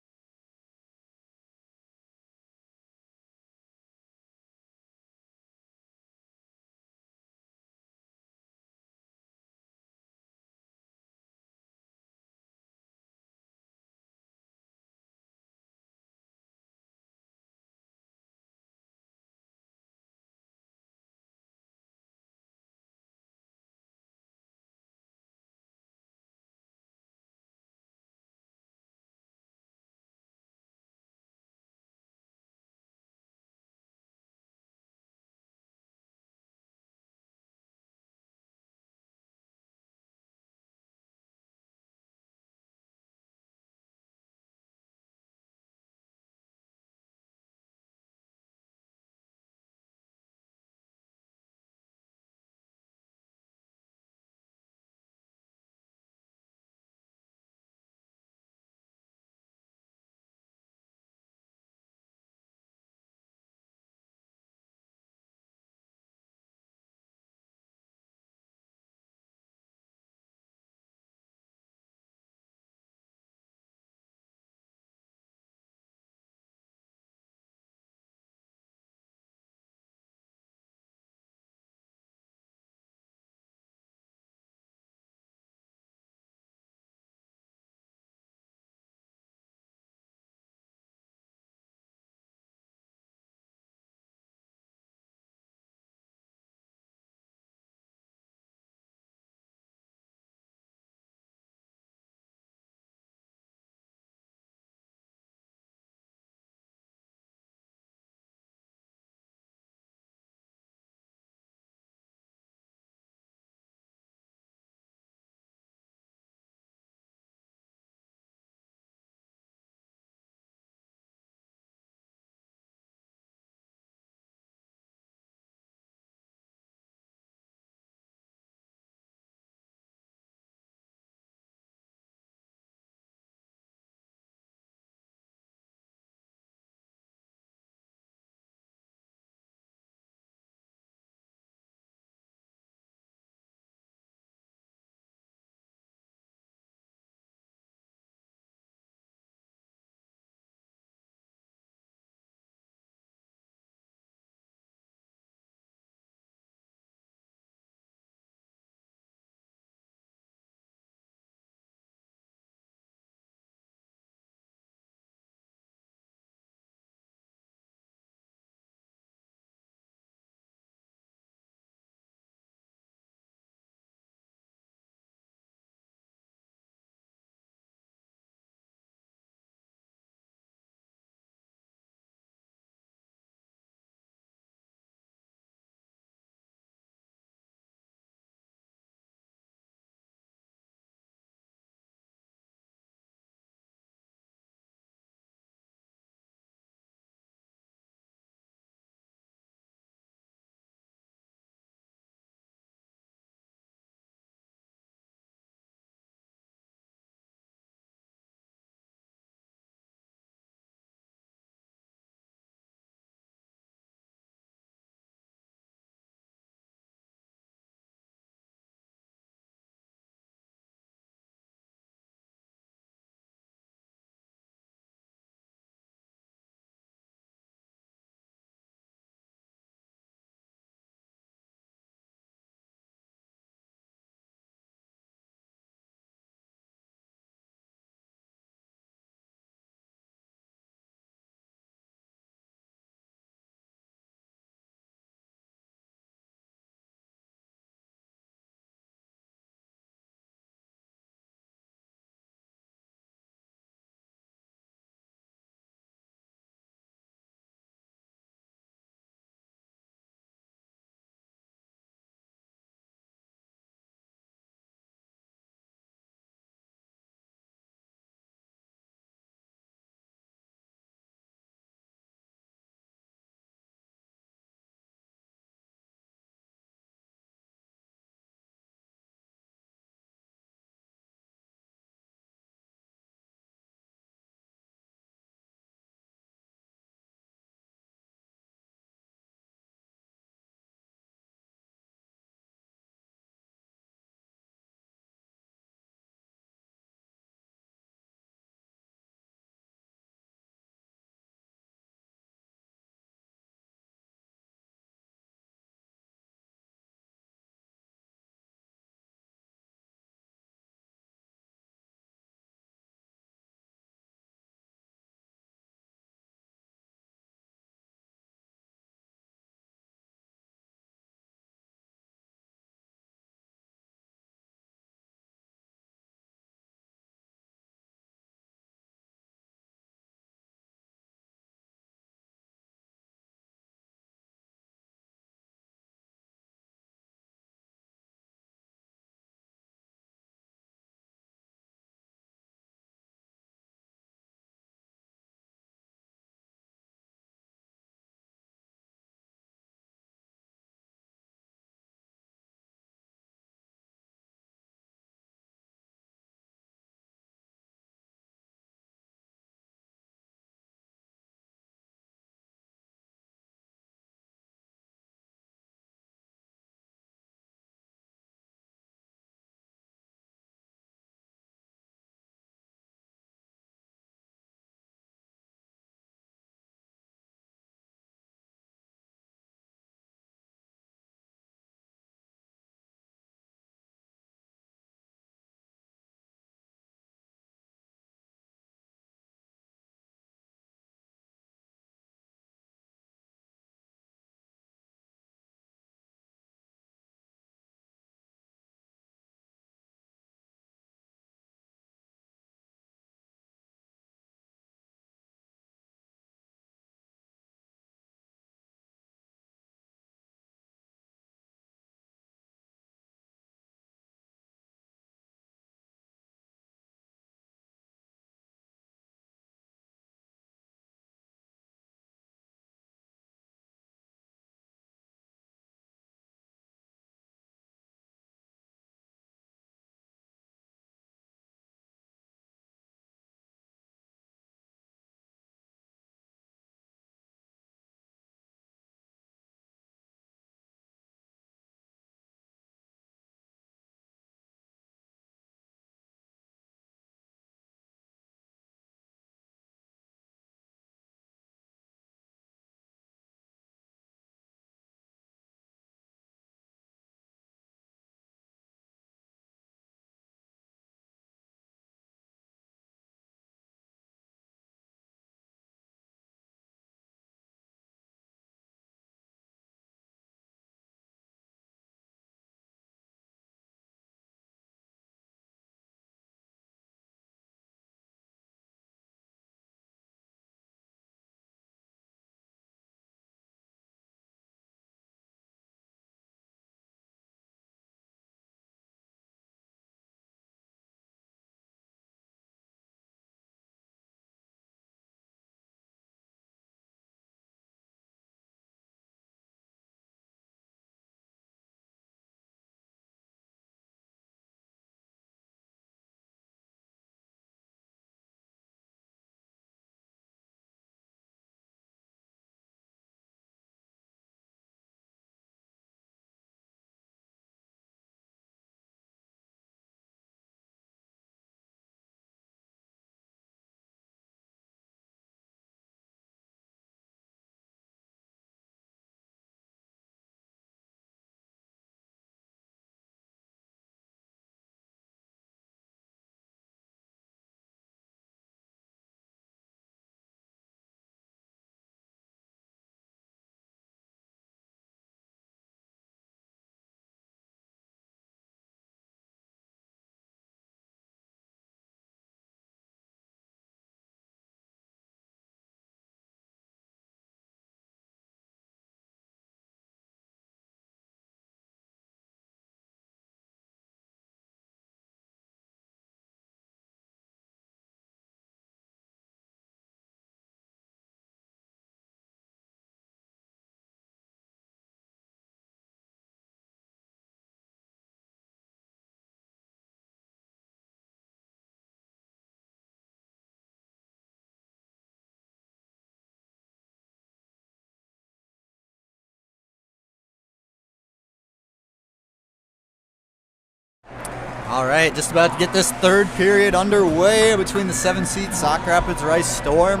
All right, just about to get this third period underway between the 7-seed Sauk Rapids Rice Storm,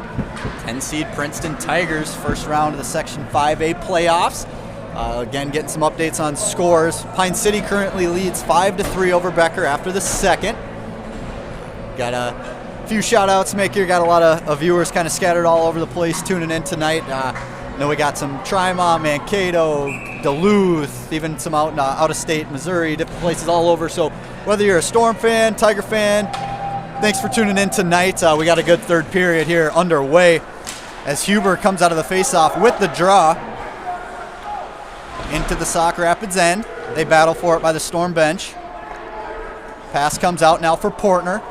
10-seed Princeton Tigers, first round of the Section 5A playoffs. Again, getting some updates on scores. Pine City currently leads 5-3 over Becker after the second. Got a few shout-outs to make here. Got a lot of viewers kind of scattered all over the place tuning in tonight. I know we got some Trimont, Mankato, Duluth, even some out of state, Missouri, different places all over. So whether you're a Storm fan, Tiger fan, thanks for tuning in tonight. We got a good third period here underway as Huber comes out of the faceoff with the draw into the Sauk Rapids end. They battle for it by the Storm bench. Pass comes out now for Portner.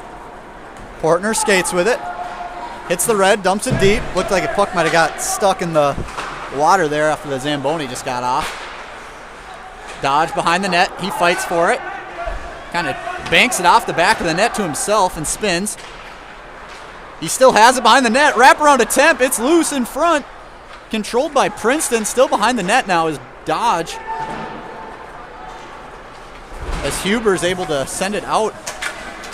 Portner skates with it. Hits the red, dumps it deep. Looked like a puck might have got stuck in the water there after the Zamboni just got off. Dodge behind the net. He fights for it. Kind of banks it off the back of the net to himself and spins. He still has it behind the net. Wraparound attempt. It's loose in front. Controlled by Princeton. Still behind the net now is Dodge. As Huber's able to send it out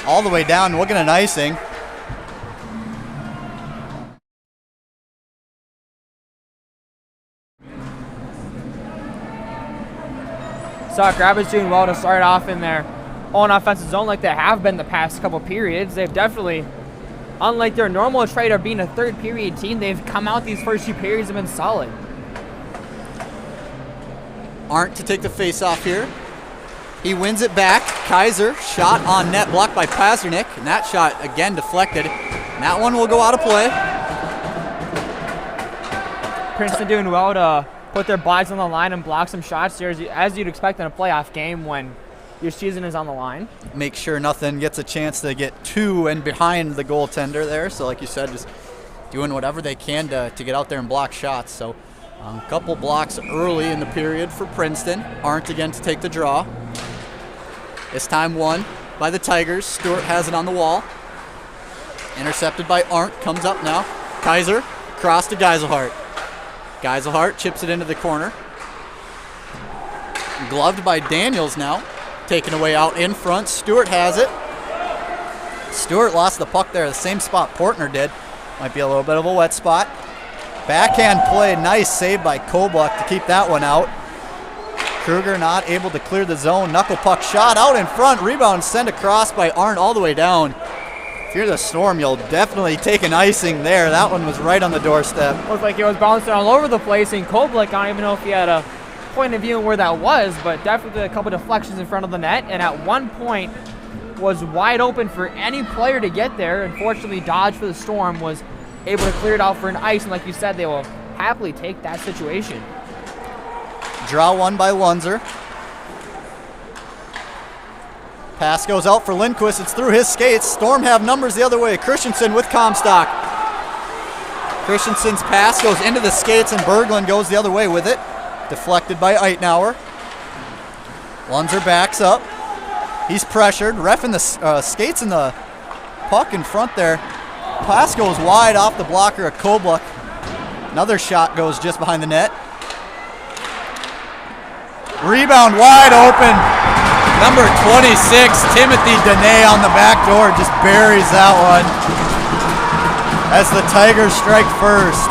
all the way down. Looking at an icing. Sauk Rapids doing well to start off in their own offensive zone like they have been the past couple periods. They've definitely, unlike their normal trait of being a third period team, they've come out these first two periods and been solid. Arndt to take the face off here. He wins it back. Kaiser, shot on net, blocked by Pasternak, and that shot again deflected. And that one will go out of play. Princeton doing well to put their bodies on the line and block some shots here, as you'd expect in a playoff game when your season is on the line. Make sure nothing gets a chance to get to and behind the goaltender there. So like you said, just doing whatever they can to get out there and block shots. So a couple blocks early in the period for Princeton. Arndt again to take the draw. This time won by the Tigers. Stewart has it on the wall. Intercepted by Arndt. Comes up now. Kaiser, cross to Geiselhart. Geiselhart chips it into the corner. Gloved by Daniels now. Taken away out in front. Stewart has it. Stewart lost the puck there, the same spot Portner did. Might be a little bit of a wet spot. Backhand play, nice save by Kobluck to keep that one out. Kruger not able to clear the zone. Knuckle puck shot out in front. Rebound sent across by Arndt all the way down. If you're the Storm, you'll definitely take an icing there. That one was right on the doorstep. Looked like it was bouncing all over the place, and Kobluck, I don't even know if he had a point of view where that was, but definitely a couple deflections in front of the net, and at one point was wide open for any player to get there. Unfortunately, Dodge for the Storm was able to clear it out for an ice, and like you said, they will happily take that situation. Draw one by Lunzer. Pass goes out for Lindquist. It's through his skates. Storm have numbers the other way. Christensen with Comstock. Christensen's pass goes into the skates, and Berglund goes the other way with it. Deflected by Eitenauer. Lunzer backs up. He's pressured. Ref in the skates in the puck in front there. Pass goes wide off the blocker of Kobluck. Another shot goes just behind the net. Rebound wide open. Number 26, Timothy Dene on the back door, just buries that one as the Tigers strike first.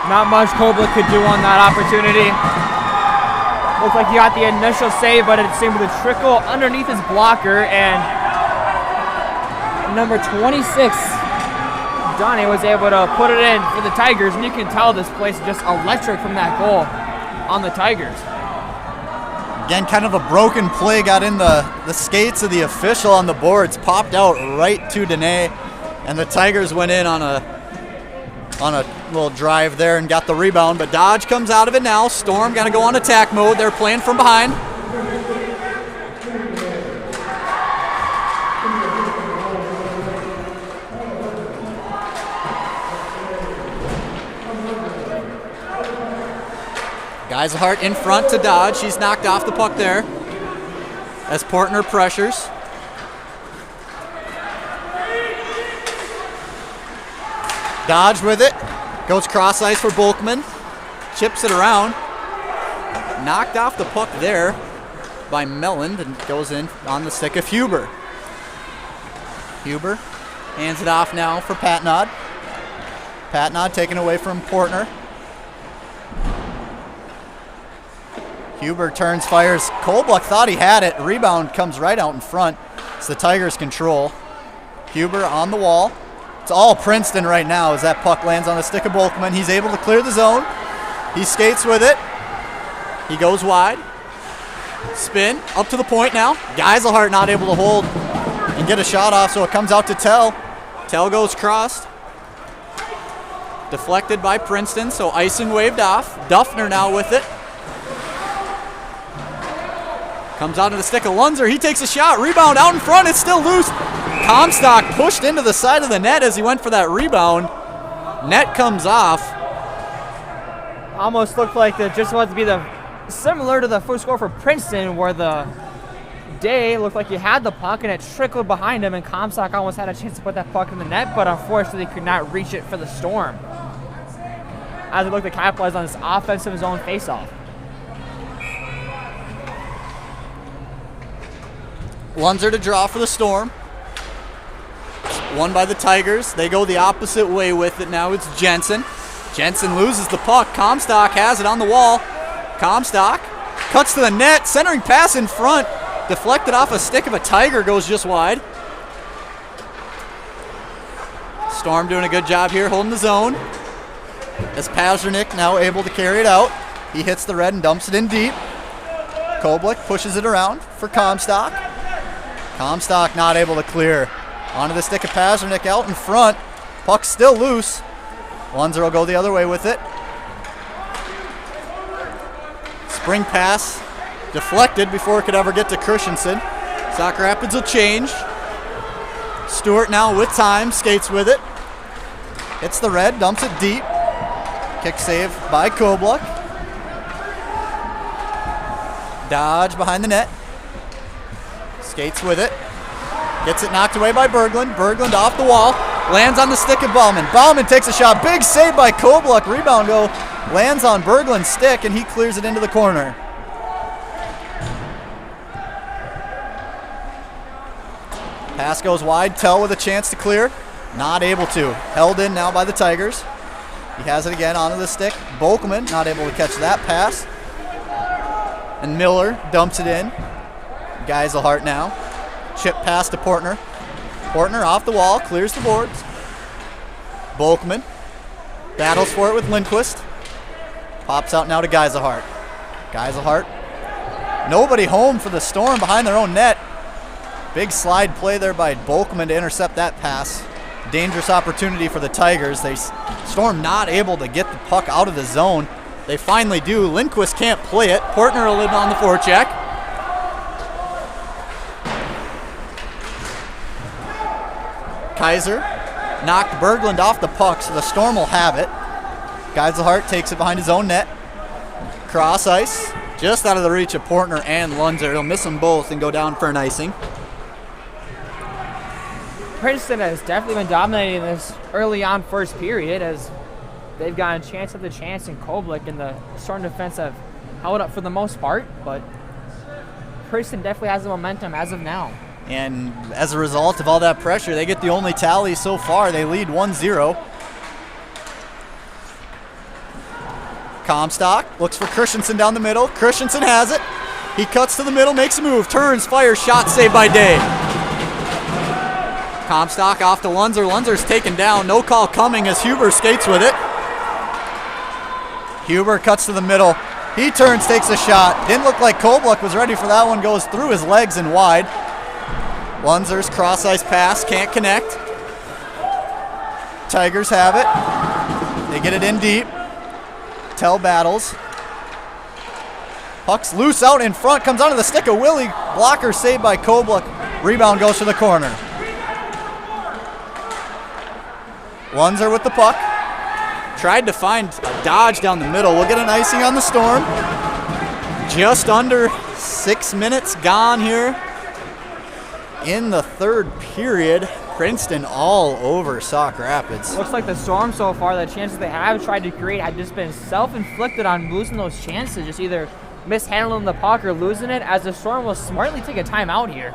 Not much Kobluck could do on that opportunity. Looked like he got the initial save, but it seemed to trickle underneath his blocker, and number 26, Donnie, was able to put it in for the Tigers, and you can tell this place is just electric from that goal on the Tigers. Again, kind of a broken play, got in the skates of the official on the boards, popped out right to Dene, and the Tigers went in on a little drive there and got the rebound, but Dodge comes out of it now. Storm got to go on attack mode. They're playing from behind. Geiselhart in front to Dodge. He's knocked off the puck there as Portner pressures. Dodge with it. Goes cross ice for Volkman. Chips it around. knocked off the puck there by Melland and goes in on the stick of Huber. Huber hands it off now for Patnod. Patnod taken away from Portner. Huber turns, fires. Kolbluck thought he had it. Rebound comes right out in front. It's the Tigers' control. Huber on the wall. It's all Princeton right now as that puck lands on the stick of Bolkman. He's able to clear the zone. He skates with it. He goes wide. Spin up to the point now. Geiselhart not able to hold and get a shot off, so it comes out to Tell. Tell goes crossed. Deflected by Princeton, so icing waved off. Duffner now with it. Comes out to the stick of Lunzer. He takes a shot. Rebound out in front. It's still loose. Comstock pushed into the side of the net as he went for that rebound. Net comes off. Almost looked like it just wanted to be similar to the first score for Princeton, where the Day looked like he had the puck and it trickled behind him, and Comstock almost had a chance to put that puck in the net, but unfortunately could not reach it for the Storm as he looked to capitalize on this offensive zone faceoff. Lunzer to draw for the Storm. Won by the Tigers. They go the opposite way with it now. It's Jensen. Jensen loses the puck. Comstock has it on the wall. Comstock cuts to the net. Centering pass in front. Deflected off a stick of a Tiger. Goes just wide. Storm doing a good job here holding the zone. As Pazernik now able to carry it out. He hits the red and dumps it in deep. Kolblick pushes it around for Comstock. Comstock not able to clear. Onto the stick of Pazernik out in front. Puck still loose. Lunzer will go the other way with it. Spring pass deflected before it could ever get to Christensen. Sauk Rapids will change. Stewart now with time, skates with it. Hits the red, dumps it deep. Kick save by Kolblick. Dodge behind the net. Skates with it. Gets it knocked away by Berglund. Berglund off the wall. Lands on the stick of Bauman. Bauman takes a shot. Big save by Kolblick. Rebound go. Lands on Berglund's stick, and he clears it into the corner. Pass goes wide. Tell with a chance to clear. Not able to. Held in now by the Tigers. He has it again onto the stick. Bolkman not able to catch that pass. And Miller dumps it in. Geiselhart now. Chip pass to Portner. Portner off the wall, clears the boards. Bolkman battles for it with Lindquist. Pops out now to Geiselhart. Geiselhart. Nobody home for the Storm behind their own net. Big slide play there by Bolkman to intercept that pass. Dangerous opportunity for the Tigers. Storm not able to get the puck out of the zone. They finally do. Lindquist can't play it. Portner will in on the forecheck. Kaiser knocked Berglund off the puck, so the Storm will have it. Geiselhart takes it behind his own net. Cross ice, just out of the reach of Portner and Lunzer. He'll miss them both and go down for an icing. Princeton has definitely been dominating this early on first period as they've gotten chance after chance, and Kolblick and the Storm defense have held up for the most part, but Princeton definitely has the momentum as of now. And as a result of all that pressure, they get the only tally so far. They lead 1-0. Comstock looks for Christensen down the middle. Christensen has it. He cuts to the middle, makes a move, turns, fires, shot saved by Day. Comstock off to Lunzer. Lunzer's taken down. No call coming as Huber skates with it. Huber cuts to the middle. He turns, takes a shot. Didn't look like Kolblick was ready for that one. Goes through his legs and wide. Lunzer's cross-ice pass, can't connect. Tigers have it. They get it in deep. Tell battles. Puck's loose out in front, comes onto the stick of Willie. Blocker saved by Kolblick. Rebound goes to the corner. Lunzer with the puck. Tried to find a dodge down the middle. We'll get an icing on the Storm. Just under 6 minutes gone here. In the third period, Princeton all over Sauk Rapids. Looks like the Storm so far, the chances they have tried to create have just been self-inflicted on losing those chances. Just either mishandling the puck or losing it, as the Storm will smartly take a timeout here.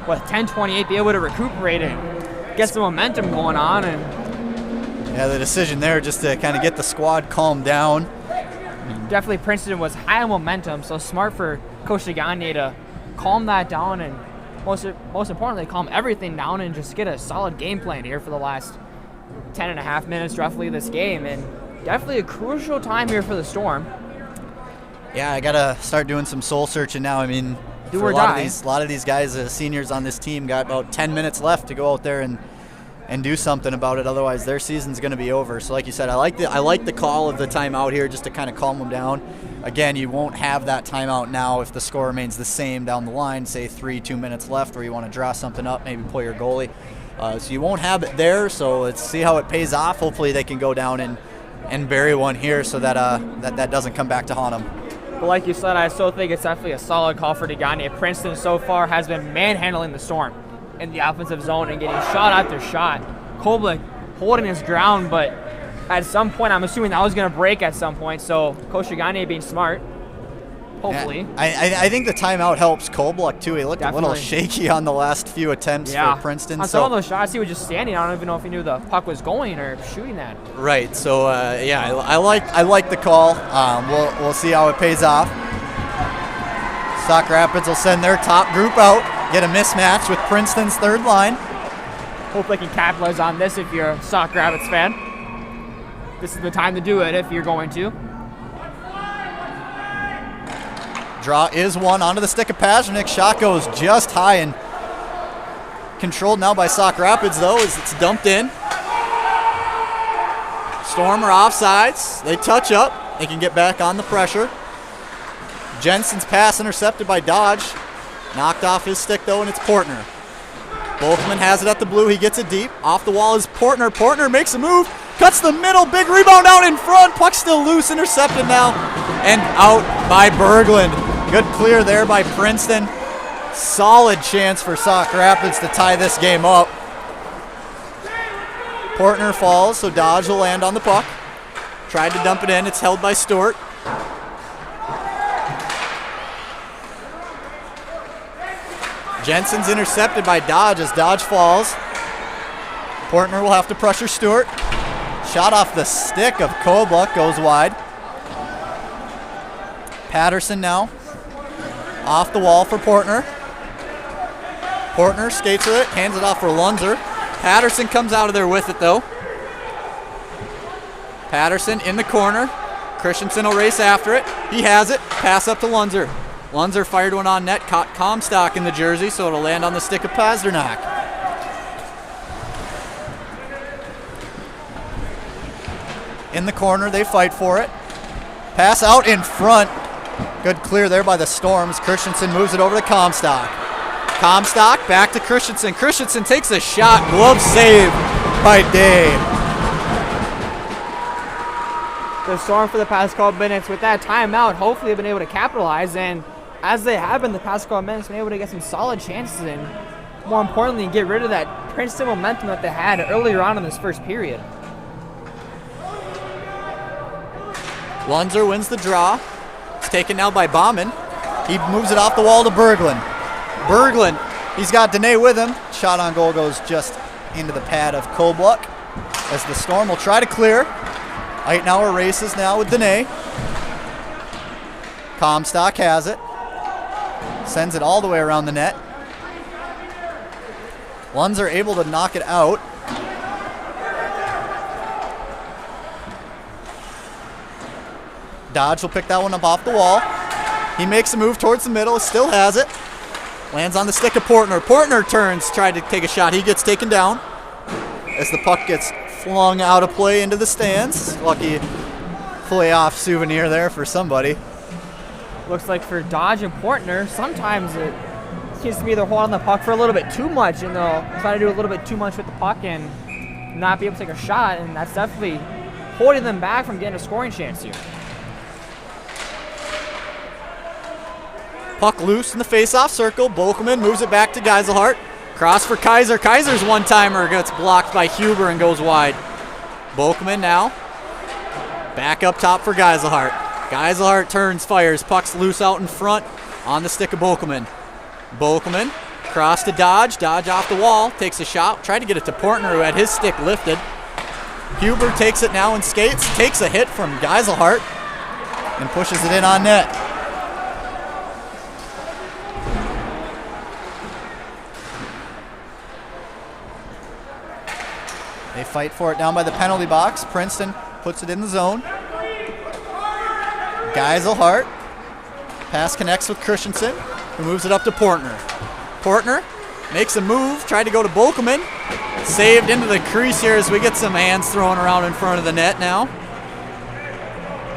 With 10:28, be able to recuperate and get some momentum going on. And yeah, the decision there just to kind of get the squad calmed down. Definitely Princeton was high on momentum, so smart for Coach Gagne to calm that down and most importantly, calm everything down and just get a solid game plan here for the last 10.5 minutes roughly of this game. And definitely a crucial time here for the Storm. Yeah, I got to start doing some soul searching now. I mean, Do for or a lot die. of these guys, seniors on this team, got about 10 minutes left to go out there and do something about it. Otherwise, their season's going to be over. So, like you said, I like the call of the timeout here just to kind of calm them down. Again, you won't have that timeout now if the score remains the same down the line. Say 2 minutes left, where you want to draw something up, maybe pull your goalie. So you won't have it there. So let's see how it pays off. Hopefully, they can go down and bury one here so that that doesn't come back to haunt them. But like you said, I still think it's definitely a solid call for Gagne. Princeton so far has been manhandling the Storm in the offensive zone and getting shot after shot. Koblik holding his ground, but at some point, I'm assuming that was going to break at some point. So Coach Gagne being smart, hopefully. Yeah, I think the timeout helps Koblik too. He looked Definitely. a little shaky on the last few attempts for Princeton. On some of those shots, he was just standing. I don't even know if he knew the puck was going or shooting that. Right. So I like the call. We'll see how it pays off. Sauk Rapids will send their top group out, get a mismatch with Princeton's third line. Hope they can capitalize on this if you're a Sauk Rapids fan. This is the time to do it if you're going to. Draw is one onto the stick of Pasternak. Shot goes just high and controlled now by Sauk Rapids, though, as it's dumped in. Storm are offsides. They touch up. They can get back on the pressure. Jensen's pass intercepted by Dodge. Knocked off his stick, though, and it's Portner. Volkman has it at the blue. He gets it deep. Off the wall is Portner. Portner makes a move. Cuts the middle. Big rebound out in front. Puck still loose. Intercepted now. And out by Berglund. Good clear there by Princeton. Solid chance for Sauk Rapids to tie this game up. Portner falls, so Dodge will land on the puck. Tried to dump it in. It's held by Stewart. Jensen's intercepted by Dodge as Dodge falls. Portner will have to pressure Stewart. Shot off the stick of Koblik, goes wide. Patterson now. Off the wall for Portner. Portner skates with it, hands it off for Lunzer. Patterson comes out of there with it, though. Patterson in the corner. Christensen will race after it. He has it. Pass up to Lunzer. Lunzer fired one on net, caught Comstock in the jersey, so it'll land on the stick of Pasternak. In the corner, they fight for it. Pass out in front. Good clear there by the Storms. Christensen moves it over to Comstock. Comstock back to Christensen. Christensen takes a shot. Glove save by Day. The Storm for the past couple minutes with that timeout, hopefully they've been able to capitalize, and as they have been the past couple minutes, been able to get some solid chances and more importantly get rid of that Princeton momentum that they had earlier on in this first period. Lunzer wins the draw. It's taken now by Bauman. He moves it off the wall to Berglund. Berglund, he's got Dene with him. Shot on goal goes just into the pad of Koblik as the Storm will try to clear. Eitenauer races now with Dene. Comstock has it. Sends it all the way around the net. Lunzer able to knock it out. Dodge will pick that one up off the wall. He makes a move towards the middle, still has it. Lands on the stick of Portner. Portner turns, tried to take a shot. He gets taken down as the puck gets flung out of play into the stands. Lucky playoff souvenir there for somebody. Looks like for Dodge and Portner, sometimes it seems to be they're holding the puck for a little bit too much, and they'll try to do a little bit too much with the puck and not be able to take a shot, and that's definitely holding them back from getting a scoring chance here. Puck loose in the face-off circle. Bokelman moves it back to Geiselhart. Cross for Kaiser. Kaiser's one-timer gets blocked by Huber and goes wide. Bokelman now. Back up top for Geiselhart. Geiselhart turns, fires. Puck's loose out in front on the stick of Bokelman. Bokelman cross to Dodge. Dodge off the wall. Takes a shot. Tried to get it to Portner, who had his stick lifted. Huber takes it now and skates. Takes a hit from Geiselhart and pushes it in on net. They fight for it down by the penalty box. Princeton puts it in the zone. Geiselhart. Pass connects with Christensen, who moves it up to Portner. Portner makes a move, tried to go to Bokelman. Saved into the crease here as we get some hands thrown around in front of the net now.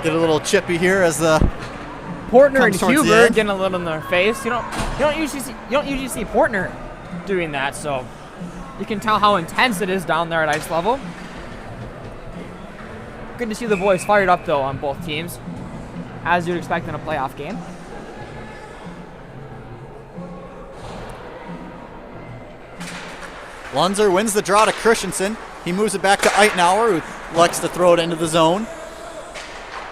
Get a little chippy here as the Portner and Huber getting a little in their face. You don't usually see Portner doing that, so you can tell how intense it is down there at ice level. Good to see the boys fired up though on both teams, as you'd expect in a playoff game. Lunzer wins the draw to Christensen. He moves it back to Eitenauer, who likes to throw it into the zone.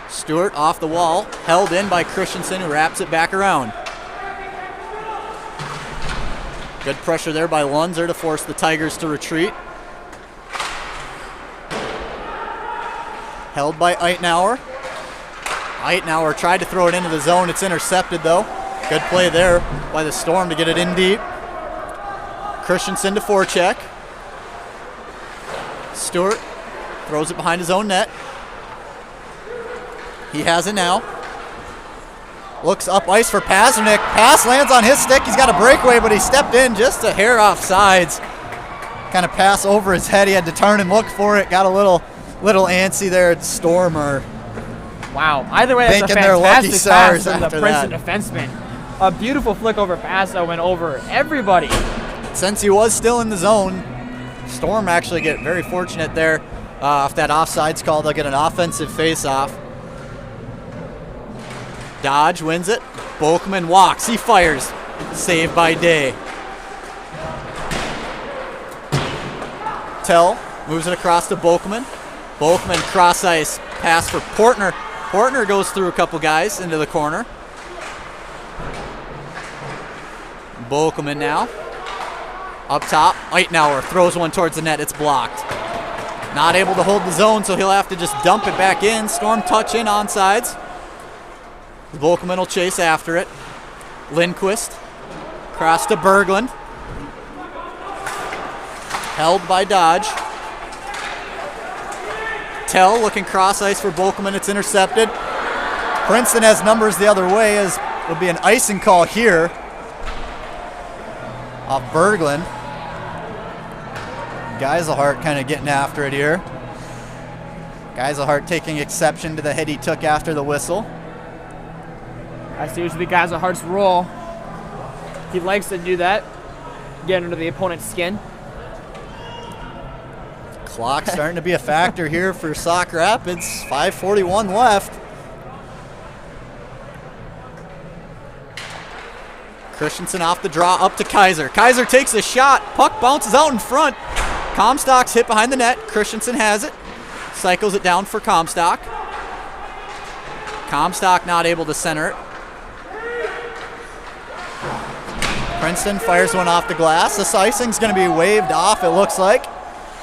Stewart off the wall, held in by Christensen, who wraps it back around. Good pressure there by Lunzer to force the Tigers to retreat. Held by Eitenauer. Eitenauer tried to throw it into the zone. It's intercepted, though. Good play there by the Storm to get it in deep. Christensen to forecheck. Stewart throws it behind his own net. He has it now. Looks up ice for Pasternak. Pass lands on his stick. He's got a breakaway, but he stepped in just a hair off sides. Kind of pass over his head. He had to turn and look for it. Got a little antsy there at Storm. Wow. Either way, that's a fantastic pass from the Princeton defenseman. A beautiful flick over pass that went over everybody. Since he was still in the zone, Storm actually get very fortunate there. If that offsides call, they'll get an offensive face-off. Dodge wins it. Bokelman walks. He fires. Saved by Day. Tell moves it across to Bokelman. Bokelman cross ice. Pass for Portner. Portner goes through a couple guys into the corner. Bokelman now. Up top, Eitenauer throws one towards the net. It's blocked. Not able to hold the zone, so he'll have to just dump it back in. Storm touch in onsides. Bokelman will chase after it. Lindquist. Cross to Berglund. Held by Dodge. Tell looking cross ice for Bokelman. It's intercepted. Princeton has numbers the other way, as will be an icing call here off Berglund. Geiselhart kind of getting after it here. Geiselhart taking exception to the hit he took after the whistle. That's usually Geiselhart's role. He likes to do that, get under the opponent's skin. Clock starting to be a factor here for Sauk Rapids. 5:41 left. Christensen off the draw, up to Kaiser. Kaiser takes a shot. Puck bounces out in front. Comstock's hit behind the net. Christensen has it. Cycles it down for Comstock. Comstock not able to center it. Princeton fires one off the glass. This icing's going to be waved off, it looks like,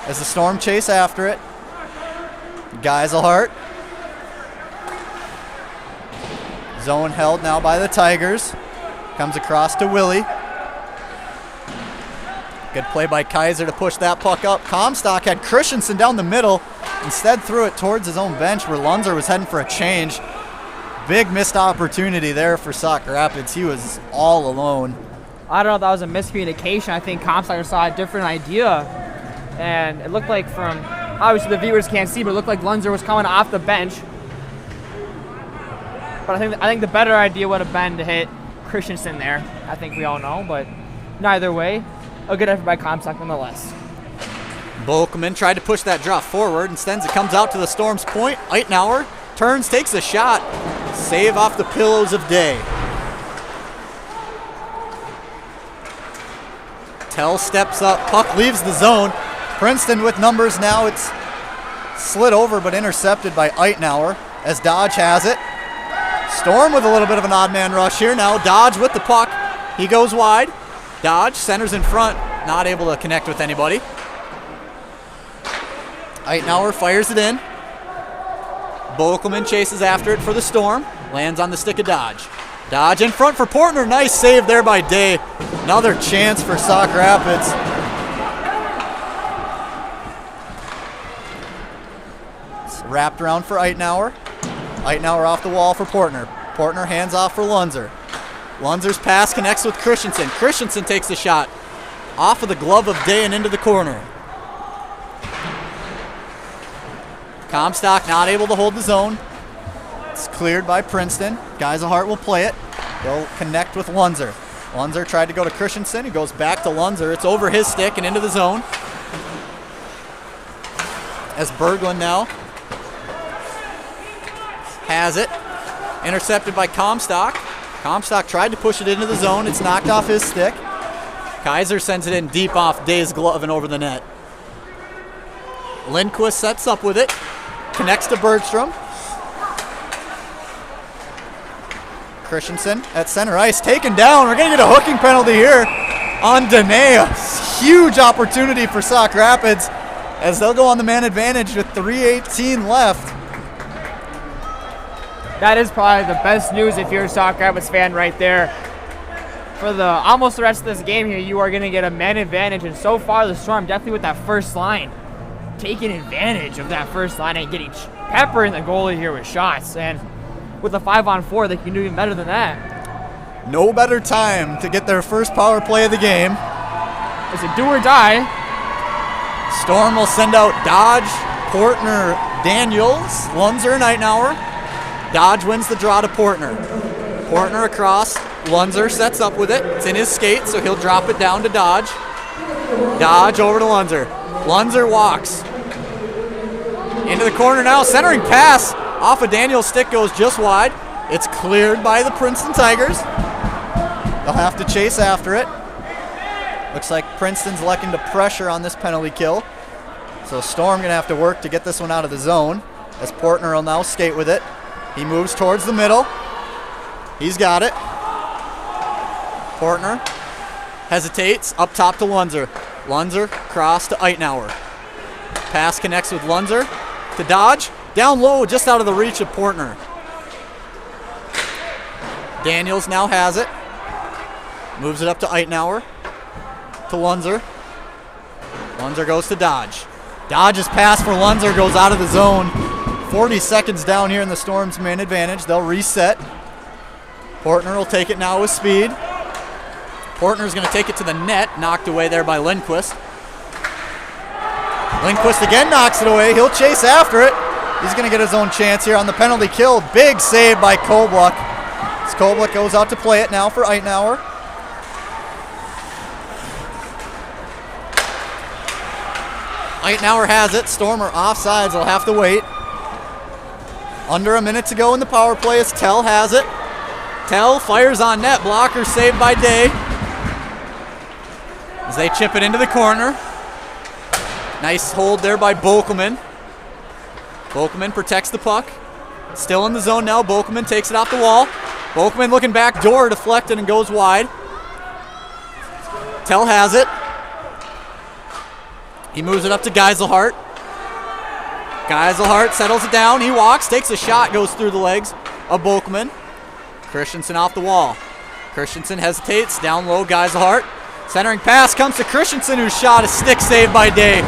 as the Storm chase after it. Geiselhart. Zone held now by the Tigers. Comes across to Willie. Good play by Kaiser to push that puck up. Comstock had Christensen down the middle. Instead threw it towards his own bench where Lunzer was heading for a change. Big missed opportunity there for Sauk Rapids. He was all alone. I don't know if that was a miscommunication. I think Comstock saw a different idea. And it looked like from, obviously the viewers can't see, but it looked like Lunzer was coming off the bench. But I think the better idea would have been to hit Christensen there. I think we all know, but neither way, a good effort by Comstock nonetheless. Bokelman tried to push that draw forward. Instead, it comes out to the Storm's point. Eitenauer turns, takes a shot. Save off the pillows of Day. Tell steps up. Puck leaves the zone. Princeton with numbers now. It's slid over but intercepted by Eitenauer as Dodge has it. Storm with a little bit of an odd man rush here now. Dodge with the puck. He goes wide. Dodge centers in front. Not able to connect with anybody. Eitenauer fires it in. Bokelman chases after it for the Storm. Lands on the stick of Dodge. Dodge in front for Portner. Nice save there by Day. Another chance for Sauk Rapids. It's wrapped around for Eitenauer. Eitenauer off the wall for Portner. Portner hands off for Lunzer. Lunzer's pass connects with Christensen. Christensen takes the shot off of the glove of Day and into the corner. Comstock not able to hold the zone. It's cleared by Princeton. Geiselhart will play it. They'll connect with Lunzer. Lunzer tried to go to Christensen. He goes back to Lunzer. It's over his stick and into the zone. As Berglund now has it. Intercepted by Comstock. Comstock tried to push it into the zone. It's knocked off his stick. Kaiser sends it in deep off Day's glove and over the net. Lindquist sets up with it. Connects to Bergstrom. Christensen at center ice, taken down. We're going to get a hooking penalty here on Dene. A huge opportunity for Sauk Rapids as they'll go on the man advantage with 3:18 left. That is probably the best news if you're a Sauk Rapids fan right there. For almost the rest of this game here, you are going to get a man advantage, and so far the Storm definitely with that first line, taking advantage of that first line and getting peppering the goalie here with shots. And with a 5-on-4, they can do even better than that. No better time to get their first power play of the game. It's a do or die. Storm will send out Dodge, Portner, Daniels, Lunzer, and Eitenauer. Dodge wins the draw to Portner. Portner across. Lunzer sets up with it. It's in his skate, so he'll drop it down to Dodge. Dodge over to Lunzer. Lunzer walks. Into the corner now. Centering pass off of Daniel's stick goes just wide. It's cleared by the Princeton Tigers. They'll have to chase after it. Looks like Princeton's looking to pressure on this penalty kill. So Storm going to have to work to get this one out of the zone as Portner will now skate with it. He moves towards the middle. He's got it. Portner hesitates up top to Lunzer. Lunzer cross to Eitenauer. Pass connects with Lunzer to Dodge. Down low, just out of the reach of Portner. Daniels now has it. Moves it up to Eitenauer. To Lunzer. Lunzer goes to Dodge. Dodge's pass for Lunzer goes out of the zone. 40 seconds down here in the Storm's man advantage. They'll reset. Portner will take it now with speed. Portner's going to take it to the net. Knocked away there by Lindquist. Lindquist again knocks it away. He'll chase after it. He's going to get his own chance here on the penalty kill. Big save by Kobluck. As Kobluck goes out to play it now for Eitenauer. Eitenauer has it. Stormer offsides. They'll have to wait. Under a minute to go in the power play as Tell has it. Tell fires on net. Blocker saved by Day. As they chip it into the corner. Nice hold there by Bokelman. Bokelman protects the puck. Still in the zone now. Bokelman takes it off the wall. Bokelman looking back door, deflected and goes wide. Tell has it. He moves it up to Geiselhart. Geiselhart settles it down. He walks, takes a shot, goes through the legs of Bokelman. Christensen off the wall. Christensen hesitates. Down low, Geiselhart. Centering pass comes to Christensen, whose shot is stick saved by Day.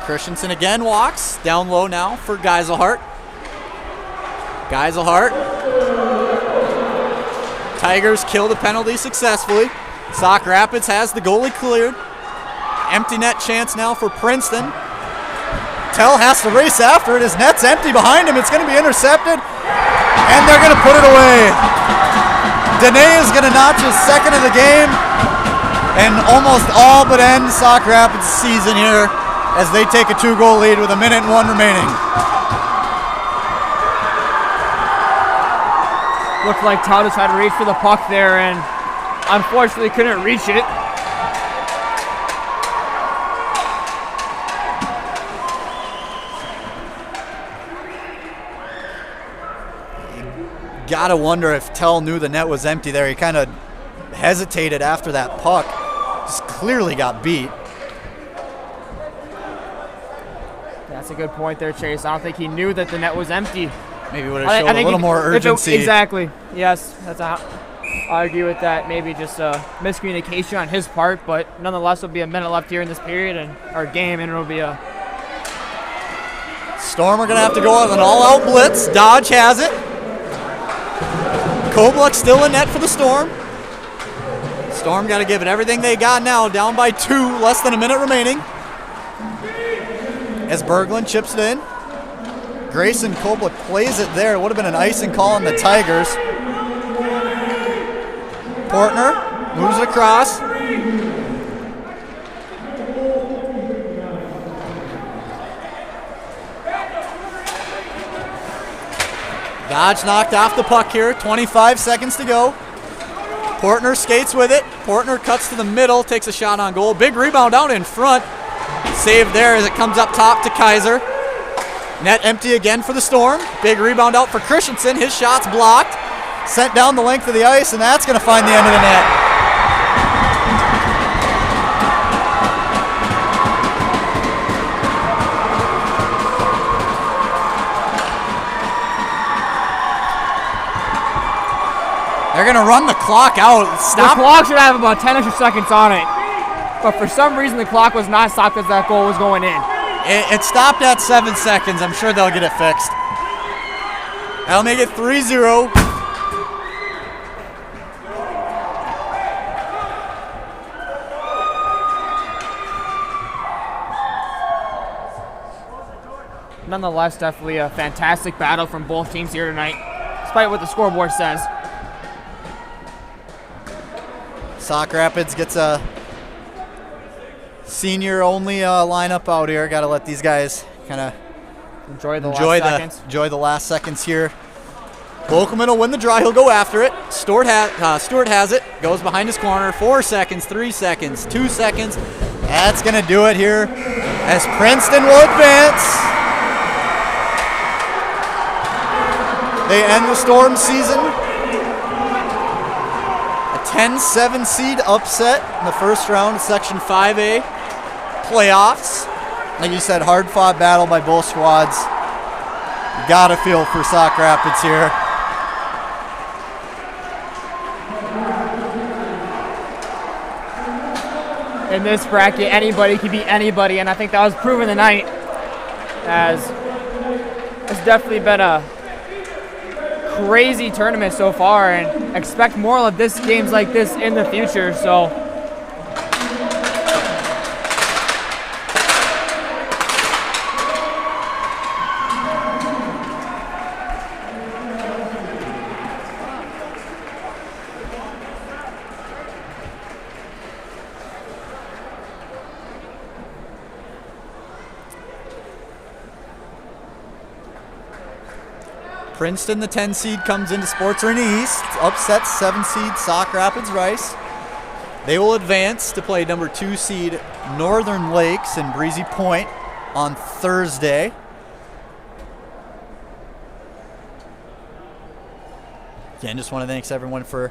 Christensen again walks. Down low now for Geiselhart. Geiselhart. Tigers kill the penalty successfully. Sauk Rapids has the goalie cleared. Empty net chance now for Princeton. Tell has to race after it. His net's empty behind him. It's going to be intercepted. And they're going to put it away. Dene is going to notch his second of the game. And almost all but end Sauk Rapids' season here as they take a 2-goal lead with 1 minute and 1 remaining. Looked like Tautis tried to reach for the puck there and unfortunately couldn't reach it. Gotta wonder if Tell knew the net was empty there. He kind of hesitated after that puck. Just clearly got beat. That's a good point there, Chase. I don't think he knew that the net was empty. Maybe would have showed a little more urgency. Exactly. Yes, I agree with that. Maybe just a miscommunication on his part, but nonetheless, there'll be a minute left here in this period and our game, and it'll be a... Storm are going to have to go on an all-out blitz. Dodge has it. Kobluk still in net for the Storm. Storm got to give it everything they got now. Down by 2, less than a minute remaining. As Berglund chips it in. Grayson Kobluk plays it there. It would have been an icing call on the Tigers. Portner moves it across. Dodge knocked off the puck here. 25 seconds to go. Portner skates with it. Portner cuts to the middle, takes a shot on goal. Big rebound out in front. Saved there as it comes up top to Kaiser. Net empty again for the Storm. Big rebound out for Christensen. His shot's blocked. Sent down the length of the ice, and that's going to find the end of the net. They're going to run the clock out. The clock should have about 10 extra seconds on it. But for some reason, the clock was not stopped as that goal was going in. It stopped at 7 seconds. I'm sure they'll get it fixed. That'll make it 3-0. Nonetheless, definitely a fantastic battle from both teams here tonight, despite what the scoreboard says. Sauk Rapids gets a senior-only lineup out here. Got to let these guys kind of enjoy the last seconds here. Volkman will win the draw. He'll go after it. Stewart has it. Goes behind his corner. 4 seconds, 3 seconds, 2 seconds. That's going to do it here as Princeton will advance. They end the Storm season. A 10-7 seed upset in the first round of Section 5A playoffs. Like you said, hard-fought battle by both squads. You got to feel for Sauk Rapids here. In this bracket, anybody can beat anybody, and I think that was proven tonight, as it's definitely been a crazy tournament so far, and expect more of this games like this in the future. So Princeton, the 10 seed, comes into Sports Arena East, upsets 7 seed Sauk Rapids Rice. They will advance to play number 2 seed Northern Lakes in Breezy Point on Thursday. Again, just want to thank everyone for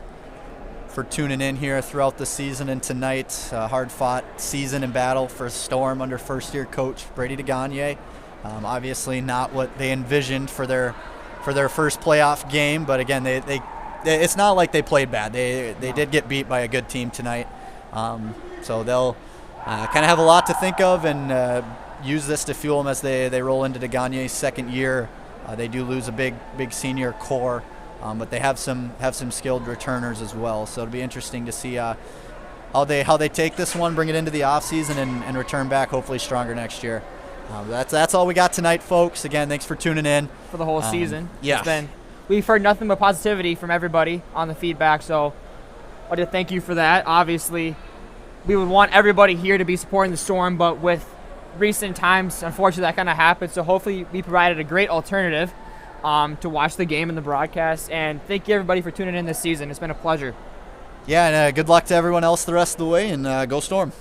tuning in here throughout the season and tonight. Hard-fought season and battle for Storm under first-year coach Brady DeGagne. Obviously not what they envisioned for their first playoff game, but again, they it's not like they played bad. They did get beat by a good team tonight, so they'll kind of have a lot to think of and use this to fuel them as they roll into DeGagne's second year. They do lose a big senior core, but they have some skilled returners as well. So it'll be interesting to see how they take this one, bring it into the off season, and return back hopefully stronger next year. That's all we got tonight, folks. Again, thanks for tuning in. For the whole season. Yeah. We've heard nothing but positivity from everybody on the feedback, so I want to thank you for that. Obviously, we would want everybody here to be supporting the Storm, but with recent times, unfortunately, that kind of happened. So hopefully we provided a great alternative to watch the game and the broadcast. And thank you, everybody, for tuning in this season. It's been a pleasure. Yeah, and good luck to everyone else the rest of the way, and go Storm.